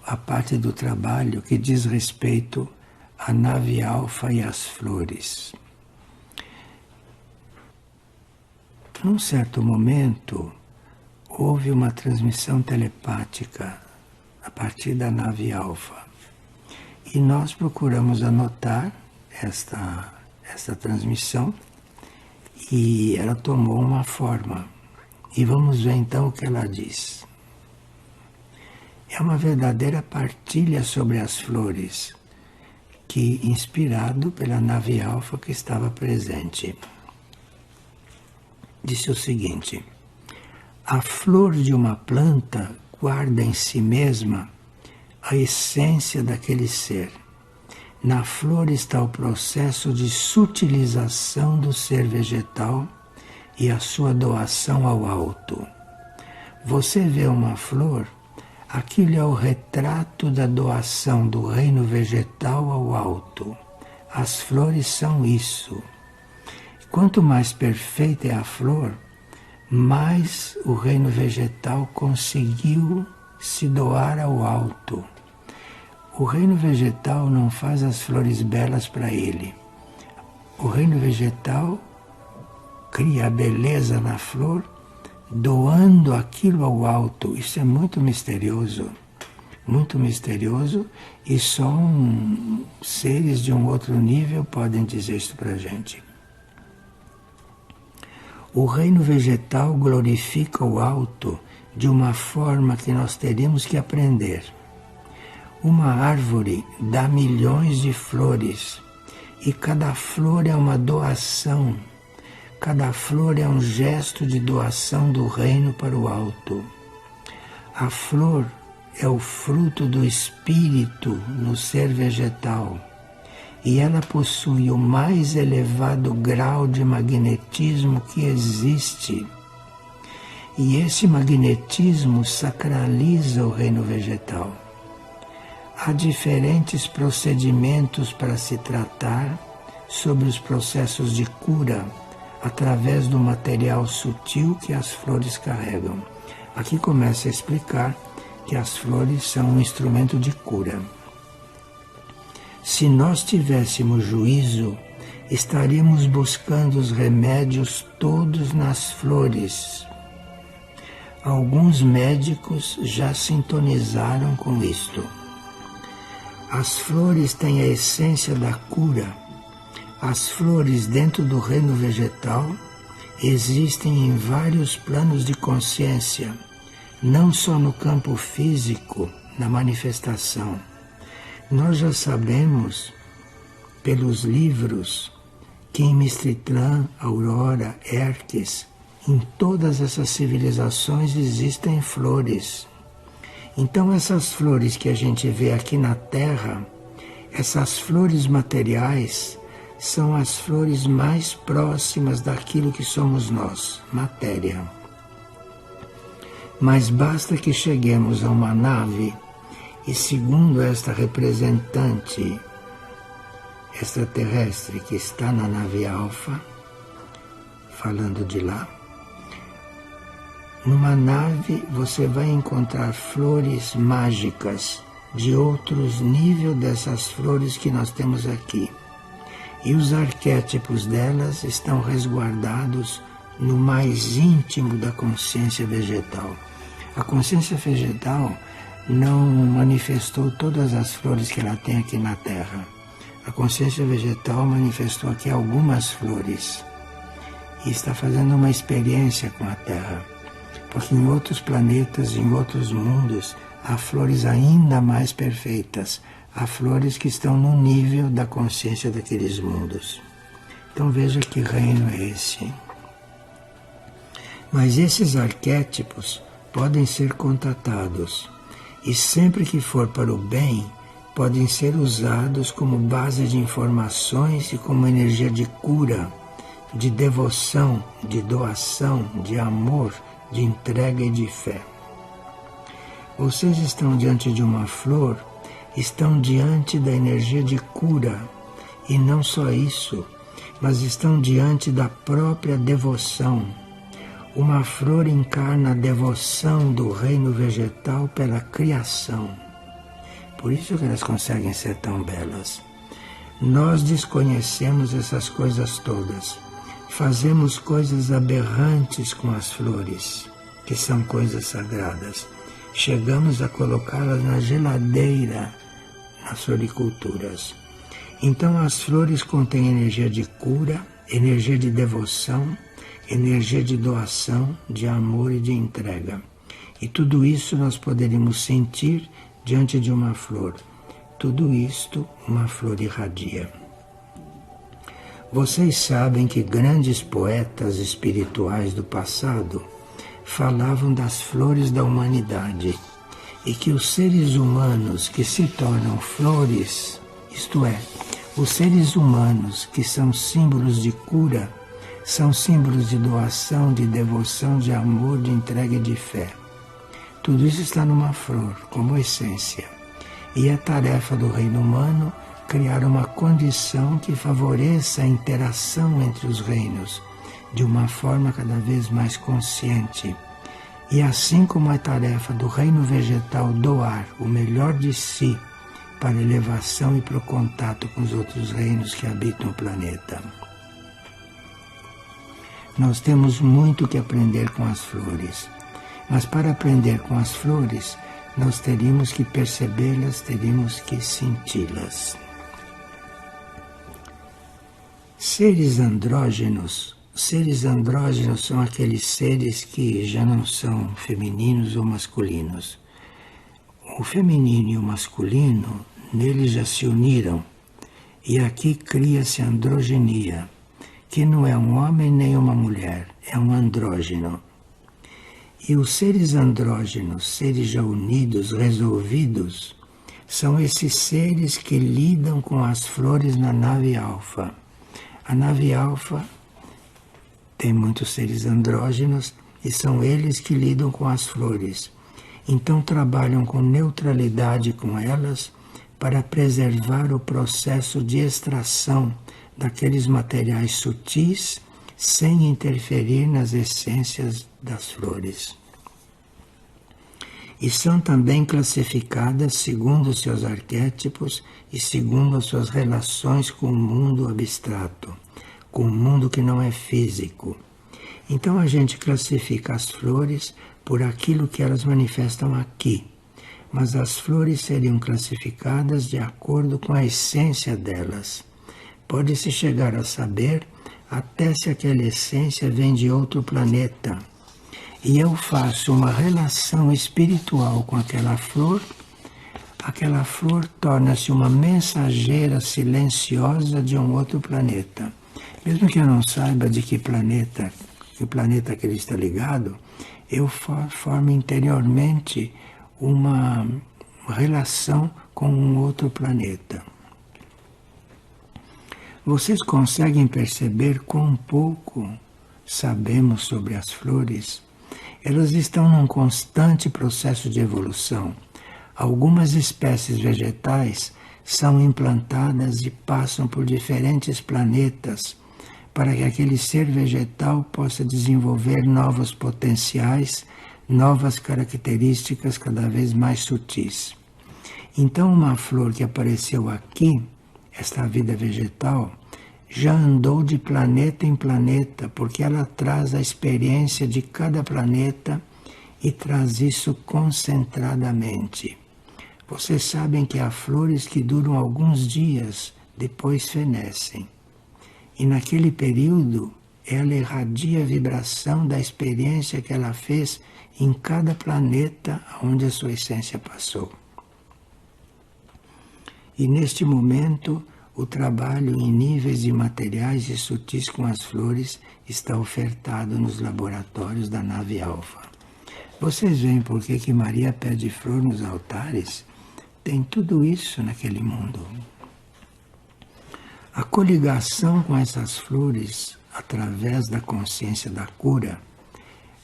a parte do trabalho que diz respeito à nave alfa e às flores. Num certo momento, houve uma transmissão telepática a partir da nave alfa. E nós procuramos anotar esta transmissão e ela tomou uma forma. E vamos ver então o que ela diz. É uma verdadeira partilha sobre as flores, que inspirado pela nave alfa que estava presente. Disse o seguinte: a flor de uma planta guarda em si mesma a essência daquele ser. Na flor está o processo de sutilização do ser vegetal e a sua doação ao alto. Você vê uma flor, aquilo é o retrato da doação do reino vegetal ao alto. As flores são isso. Quanto mais perfeita é a flor, mais o reino vegetal conseguiu se doar ao alto. O reino vegetal não faz as flores belas para ele. O reino vegetal cria a beleza na flor, doando aquilo ao alto. Isso é muito misterioso, e só seres de um outro nível podem dizer isso para a gente. O reino vegetal glorifica o alto de uma forma que nós teríamos que aprender. Uma árvore dá milhões de flores e cada flor é uma doação. Cada flor é um gesto de doação do reino para o alto. A flor é o fruto do espírito no ser vegetal e ela possui o mais elevado grau de magnetismo que existe. E esse magnetismo sacraliza o reino vegetal. Há diferentes procedimentos para se tratar sobre os processos de cura através do material sutil que as flores carregam. Aqui começa a explicar que as flores são um instrumento de cura. Se nós tivéssemos juízo, estaríamos buscando os remédios todos nas flores. Alguns médicos já sintonizaram com isto. As flores têm a essência da cura. As flores dentro do reino vegetal existem em vários planos de consciência, não só no campo físico, na manifestação. Nós já sabemos, pelos livros, que em Mistritlã, Aurora, Erques, em todas essas civilizações existem flores. Então essas flores que a gente vê aqui na Terra, essas flores materiais, são as flores mais próximas daquilo que somos nós, matéria. Mas basta que cheguemos a uma nave e, segundo esta representante extraterrestre que está na nave Alfa, falando de lá, numa nave você vai encontrar flores mágicas de outros níveis dessas flores que nós temos aqui. E os arquétipos delas estão resguardados no mais íntimo da consciência vegetal. A consciência vegetal não manifestou todas as flores que ela tem aqui na Terra. A consciência vegetal manifestou aqui algumas flores e está fazendo uma experiência com a Terra. Porque em outros planetas, em outros mundos, há flores ainda mais perfeitas. Há flores que estão no nível da consciência daqueles mundos. Então veja que reino é esse. Mas esses arquétipos podem ser contatados e sempre que for para o bem, podem ser usados como base de informações e como energia de cura, de devoção, de doação, de amor, de entrega e de fé. Vocês estão diante de uma flor, estão diante da energia de cura, e não só isso, mas estão diante da própria devoção. Uma flor encarna a devoção do reino vegetal pela criação. Por isso que elas conseguem ser tão belas. Nós desconhecemos essas coisas todas. Fazemos coisas aberrantes com as flores, que são coisas sagradas. Chegamos a colocá-las na geladeira, nas floriculturas. Então as flores contêm energia de cura, energia de devoção, energia de doação, de amor e de entrega. E tudo isso nós poderíamos sentir diante de uma flor. Tudo isto uma flor irradia. Vocês sabem que grandes poetas espirituais do passado falavam das flores da humanidade e que os seres humanos que se tornam flores, isto é, os seres humanos que são símbolos de cura, são símbolos de doação, de devoção, de amor, de entrega e de fé. Tudo isso está numa flor, como essência. E é tarefa do reino humano criar uma condição que favoreça a interação entre os reinos, de uma forma cada vez mais consciente. E assim como é tarefa do reino vegetal doar o melhor de si para a elevação e para o contato com os outros reinos que habitam o planeta. Nós temos muito que aprender com as flores, mas para aprender com as flores, nós teríamos que percebê-las, teríamos que senti-las. Seres andrógenos são aqueles seres que já não são femininos ou masculinos. O feminino e o masculino, neles já se uniram, e aqui cria-se a androgenia, que não é um homem nem uma mulher, é um andrógeno. E os seres andrógenos, seres já unidos, resolvidos, são esses seres que lidam com as flores na nave alfa. A nave alfa tem muitos seres andrógenos e são eles que lidam com as flores. Então trabalham com neutralidade com elas para preservar o processo de extração daqueles materiais sutis sem interferir nas essências das flores. E são também classificadas segundo seus arquétipos e segundo as suas relações com o mundo abstrato, com o mundo que não é físico. Então a gente classifica as flores por aquilo que elas manifestam aqui, mas as flores seriam classificadas de acordo com a essência delas. Pode-se chegar a saber até se aquela essência vem de outro planeta. E eu faço uma relação espiritual com aquela flor torna-se uma mensageira silenciosa de um outro planeta. Mesmo que eu não saiba de que planeta que ele está ligado, eu formo interiormente uma relação com um outro planeta. Vocês conseguem perceber quão pouco sabemos sobre as flores? Elas estão num constante processo de evolução. Algumas espécies vegetais são implantadas e passam por diferentes planetas para que aquele ser vegetal possa desenvolver novos potenciais, novas características cada vez mais sutis. Então, uma flor que apareceu aqui, esta vida vegetal, já andou de planeta em planeta, porque ela traz a experiência de cada planeta e traz isso concentradamente. Vocês sabem que há flores que duram alguns dias, depois fenecem. E naquele período, ela irradia a vibração da experiência que ela fez em cada planeta onde a sua essência passou. E neste momento, o trabalho em níveis de materiais e sutis com as flores está ofertado nos laboratórios da nave alfa. Vocês veem por que Maria pede flor nos altares? Tem tudo isso naquele mundo. A coligação com essas flores, através da consciência da cura,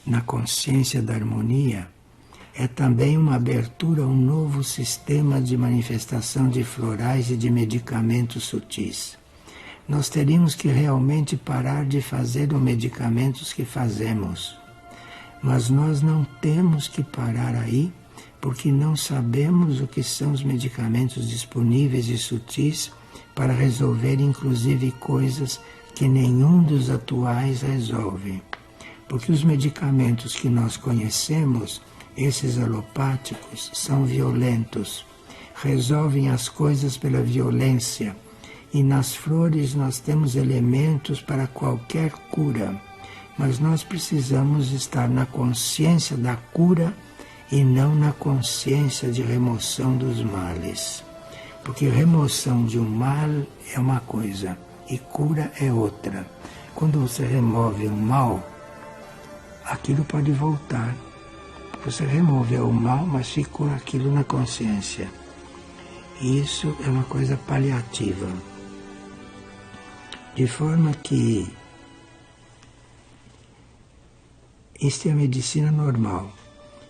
na consciência da harmonia, é também uma abertura a um novo sistema de manifestação de florais e de medicamentos sutis. Nós teríamos que realmente parar de fazer os medicamentos que fazemos. Mas nós não temos que parar aí, porque não sabemos o que são os medicamentos disponíveis e sutis para resolver inclusive coisas que nenhum dos atuais resolve. Porque os medicamentos que nós conhecemos, esses alopáticos, são violentos, resolvem as coisas pela violência, e nas flores nós temos elementos para qualquer cura, mas nós precisamos estar na consciência da cura e não na consciência de remoção dos males. Porque remoção de um mal é uma coisa e cura é outra. Quando você remove o mal, aquilo pode voltar. Você removeu o mal, mas ficou aquilo na consciência. Isso é uma coisa paliativa. De forma que isto é a medicina normal.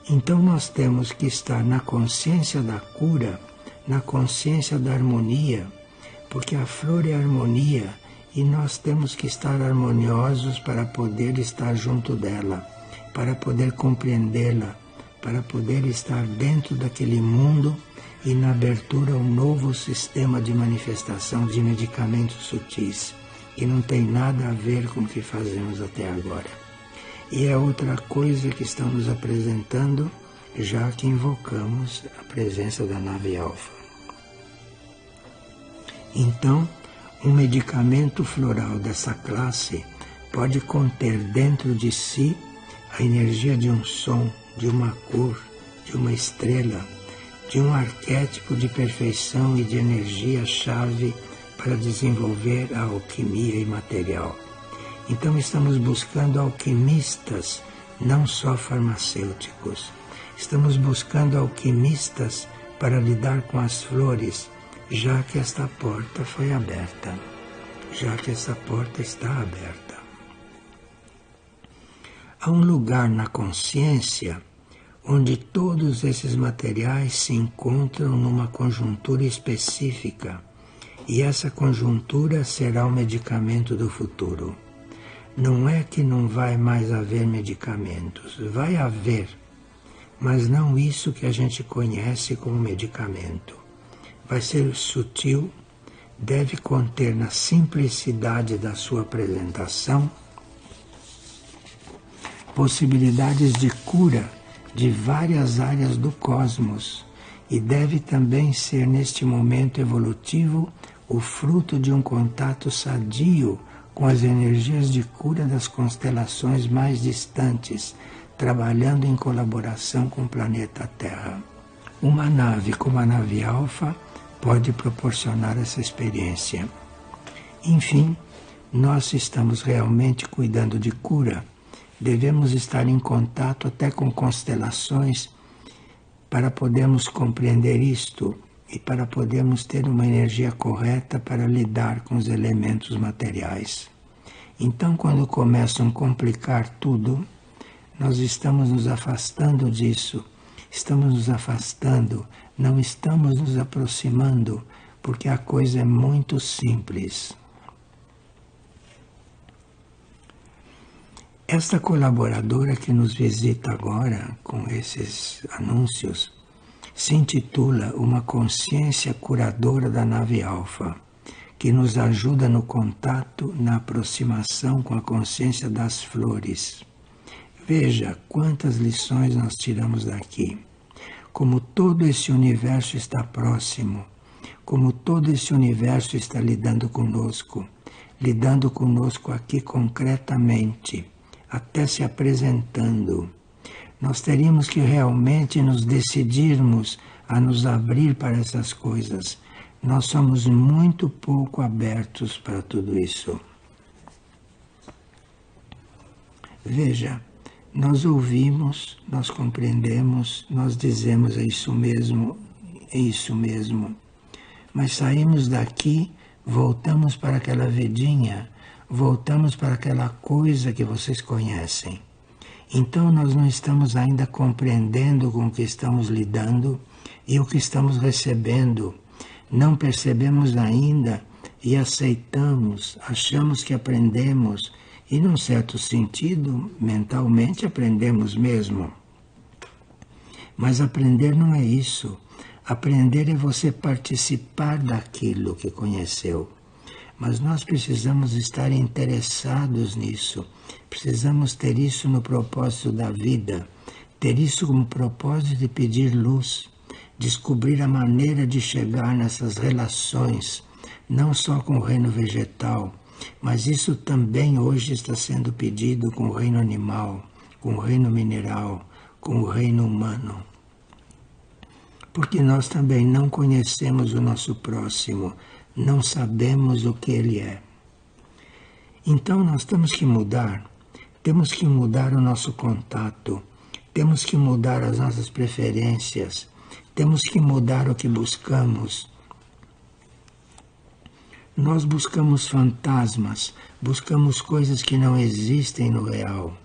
Então nós temos que estar na consciência da cura, na consciência da harmonia, porque a flor é harmonia e nós temos que estar harmoniosos para poder estar junto dela, para poder compreendê-la, para poder estar dentro daquele mundo e na abertura a um novo sistema de manifestação de medicamentos sutis, que não tem nada a ver com o que fazemos até agora. E é outra coisa que estão nos apresentando, já que invocamos a presença da nave alfa. Então, um medicamento floral dessa classe pode conter dentro de si a energia de um som, de uma cor, de uma estrela, de um arquétipo de perfeição e de energia-chave para desenvolver a alquimia imaterial. Então estamos buscando alquimistas não só farmacêuticos. Estamos buscando alquimistas para lidar com as flores, já que esta porta foi aberta, já que essa porta está aberta. Há um lugar na consciência onde todos esses materiais se encontram numa conjuntura específica, e essa conjuntura será o medicamento do futuro. Não é que não vai mais haver medicamentos, vai haver, mas não isso que a gente conhece como medicamento. Vai ser sutil, deve conter na simplicidade da sua apresentação possibilidades de cura de várias áreas do cosmos, e deve também ser neste momento evolutivo o fruto de um contato sadio com as energias de cura das constelações mais distantes, trabalhando em colaboração com o planeta Terra. Uma nave como a nave Alfa pode proporcionar essa experiência. Enfim, nós estamos realmente cuidando de cura. Devemos estar em contato até com constelações para podermos compreender isto e para podermos ter uma energia correta para lidar com os elementos materiais. Então, quando começam a complicar tudo, nós estamos nos afastando disso, estamos nos afastando, não estamos nos aproximando, porque a coisa é muito simples. Esta colaboradora que nos visita agora com esses anúncios se intitula Uma Consciência Curadora da Nave Alfa, que nos ajuda no contato, na aproximação com a consciência das flores. Veja quantas lições nós tiramos daqui. Como todo esse universo está próximo, como todo esse universo está lidando conosco aqui concretamente, até se apresentando. Nós teríamos que realmente nos decidirmos a nos abrir para essas coisas. Nós somos muito pouco abertos para tudo isso. Veja, nós ouvimos, nós compreendemos, nós dizemos é isso mesmo, mas saímos daqui, voltamos para aquela vidinha, voltamos para aquela coisa que vocês conhecem. Então nós não estamos ainda compreendendo com o que estamos lidando e o que estamos recebendo. Não percebemos ainda e aceitamos, achamos que aprendemos e, num certo sentido, mentalmente aprendemos mesmo. Mas aprender não é isso. Aprender é você participar daquilo que conheceu. Mas nós precisamos estar interessados nisso, precisamos ter isso no propósito da vida, ter isso como propósito de pedir luz, descobrir a maneira de chegar nessas relações, não só com o reino vegetal, mas isso também hoje está sendo pedido com o reino animal, com o reino mineral, com o reino humano. Porque nós também não conhecemos o nosso próximo, não sabemos o que ele é. Então nós temos que mudar o nosso contato, temos que mudar as nossas preferências, temos que mudar o que buscamos. Nós buscamos fantasmas, buscamos coisas que não existem no real.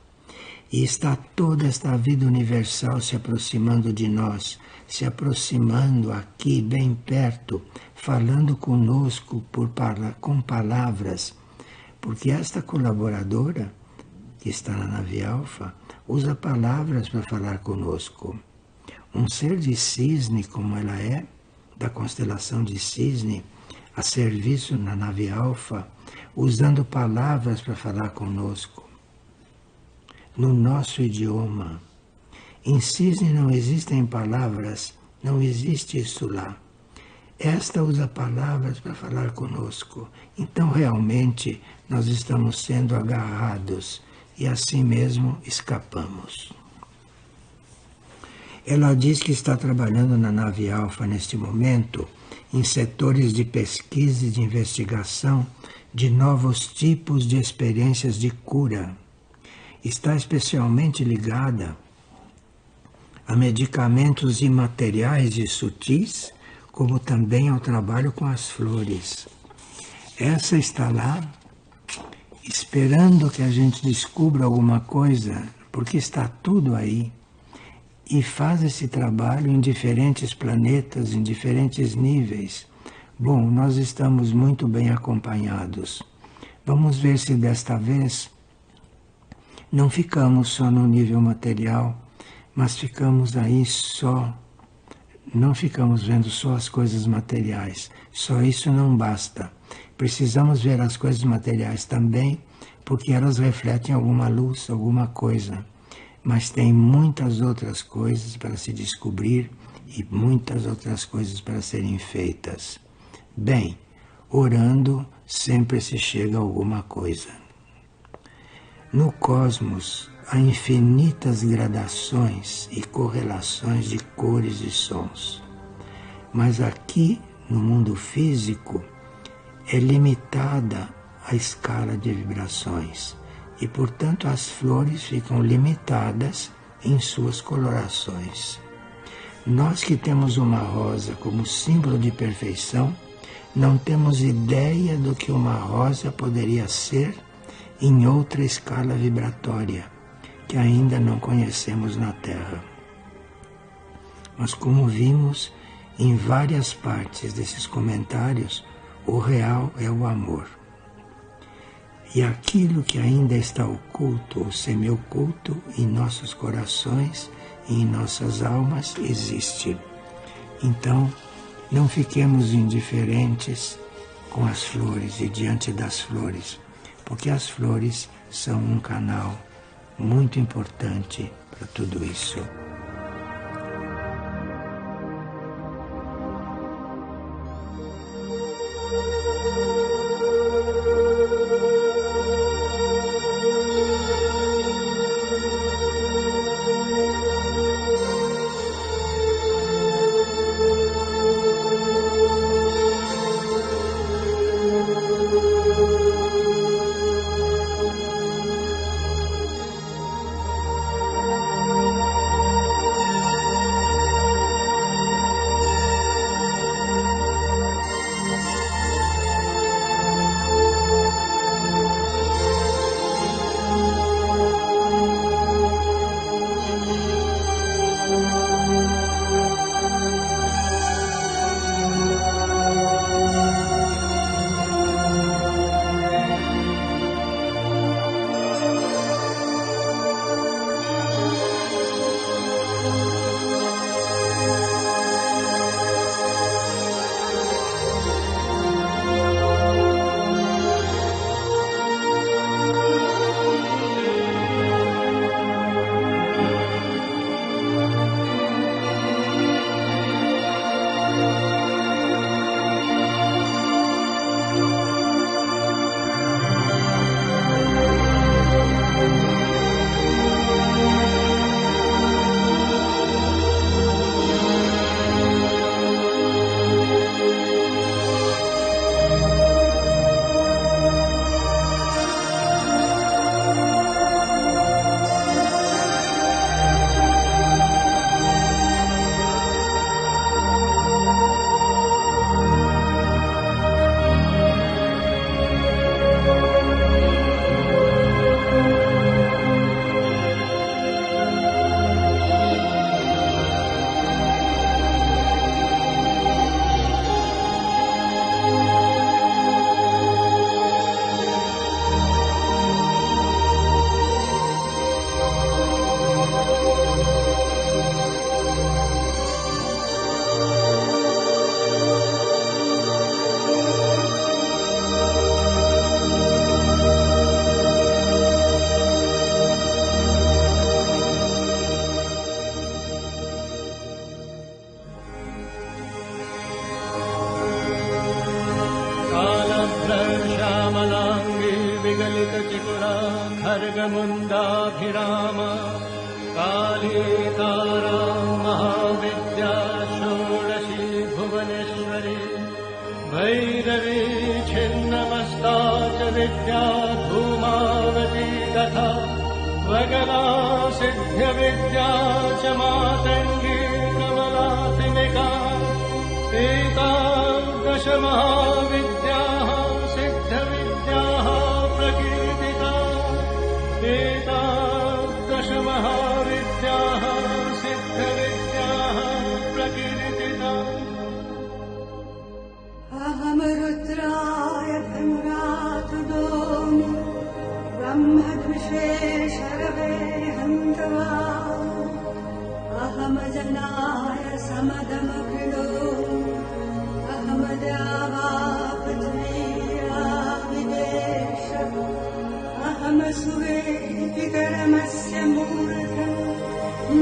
E está toda esta vida universal se aproximando de nós, se aproximando aqui bem perto, falando conosco com palavras, porque esta colaboradora, que está na nave Alfa, usa palavras para falar conosco. Um ser de cisne, como ela é, da constelação de cisne, a serviço na nave Alfa, usando palavras para falar conosco. No nosso idioma. Em cisne não existem palavras, não existe isso lá. Esta usa palavras para falar conosco. Então, realmente, nós estamos sendo agarrados e assim mesmo escapamos. Ela diz que está trabalhando na nave Alfa neste momento em setores de pesquisa e de investigação de novos tipos de experiências de cura. está especialmente ligada a medicamentos imateriais e sutis, como também ao trabalho com as flores. Essa está lá esperando que a gente descubra alguma coisa, porque está tudo aí, e faz esse trabalho em diferentes planetas, em diferentes níveis. Bom, nós estamos muito bem acompanhados. Vamos ver se desta vez não ficamos só no nível material, mas ficamos aí só, não ficamos vendo só as coisas materiais. Só isso não basta. Precisamos ver as coisas materiais também, porque elas refletem alguma luz, alguma coisa. Mas tem muitas outras coisas para se descobrir e muitas outras coisas para serem feitas. Bem, orando sempre se chega a alguma coisa. No cosmos há infinitas gradações e correlações de cores e sons. Mas aqui, no mundo físico, é limitada a escala de vibrações e, portanto, as flores ficam limitadas em suas colorações. Nós que temos uma rosa como símbolo de perfeição, não temos ideia do que uma rosa poderia ser em outra escala vibratória, que ainda não conhecemos na Terra. Mas como vimos em várias partes desses comentários, o real é o amor. E aquilo que ainda está oculto ou semi-oculto em nossos corações e em nossas almas existe. Então, não fiquemos indiferentes com as flores e diante das flores, porque as flores são um canal muito importante para tudo isso. खर्गमुण्डाभिराम काली तारा महाविद्या षोडशी भुवनेश्वरी भैरवी छिन्नमस्ता च विद्या धूमावती तथा स्वगला सिद्ध्यविद्या च मातङ्गी कमलात्मिका एतादश महाविद्याः सिद्धविद्याः प्रकीर्तिता एतादश महाविद्याः सिद्धविद्याः प्रकीर्तिता अहम रुद्राय धनुरातुदोमि ब्रह्मद्विषे शरवे हन्तवा अहम जनाय समदम कृणोमि अहम द्यावा पृथिवीराविदेश अहम सुवेदिकरमस्य मूर्धं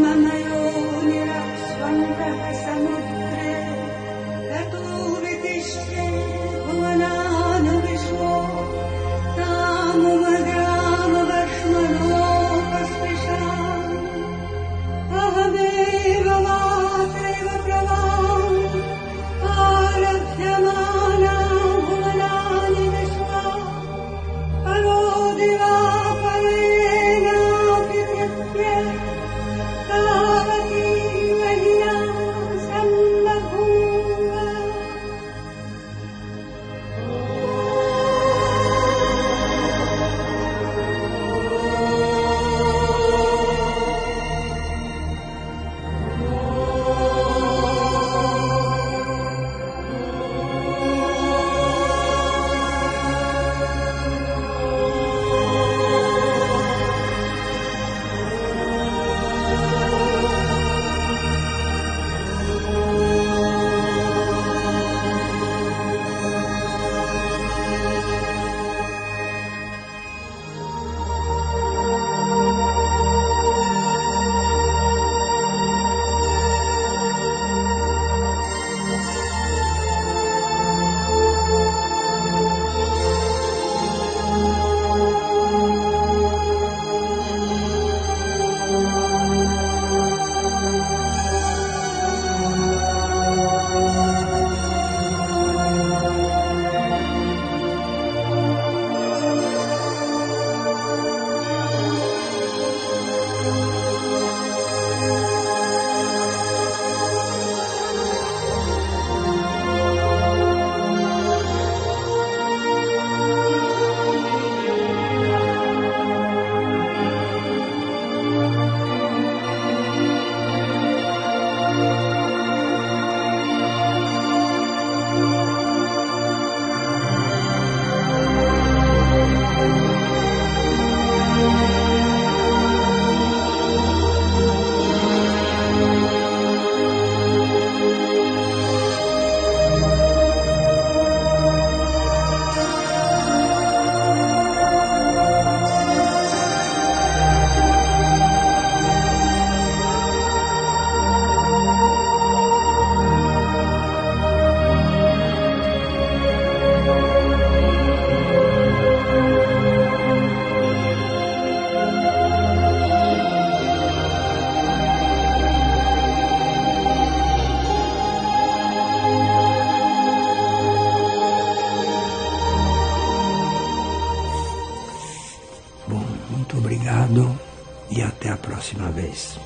मम योनिरक्ष्वन्तः समुद्रे ततो वितिष्ठे भुवनानुविश्वो तामुमग्रामवर्ष्मणोपस्पृशामि अहमेव मात्रैव प्रवाम् आरभ्यमाना भुवनानि विश्वा परो दिवापरेणापि तृप्य तावती महिना सम्बभूव Bom, muito obrigado e até a próxima vez.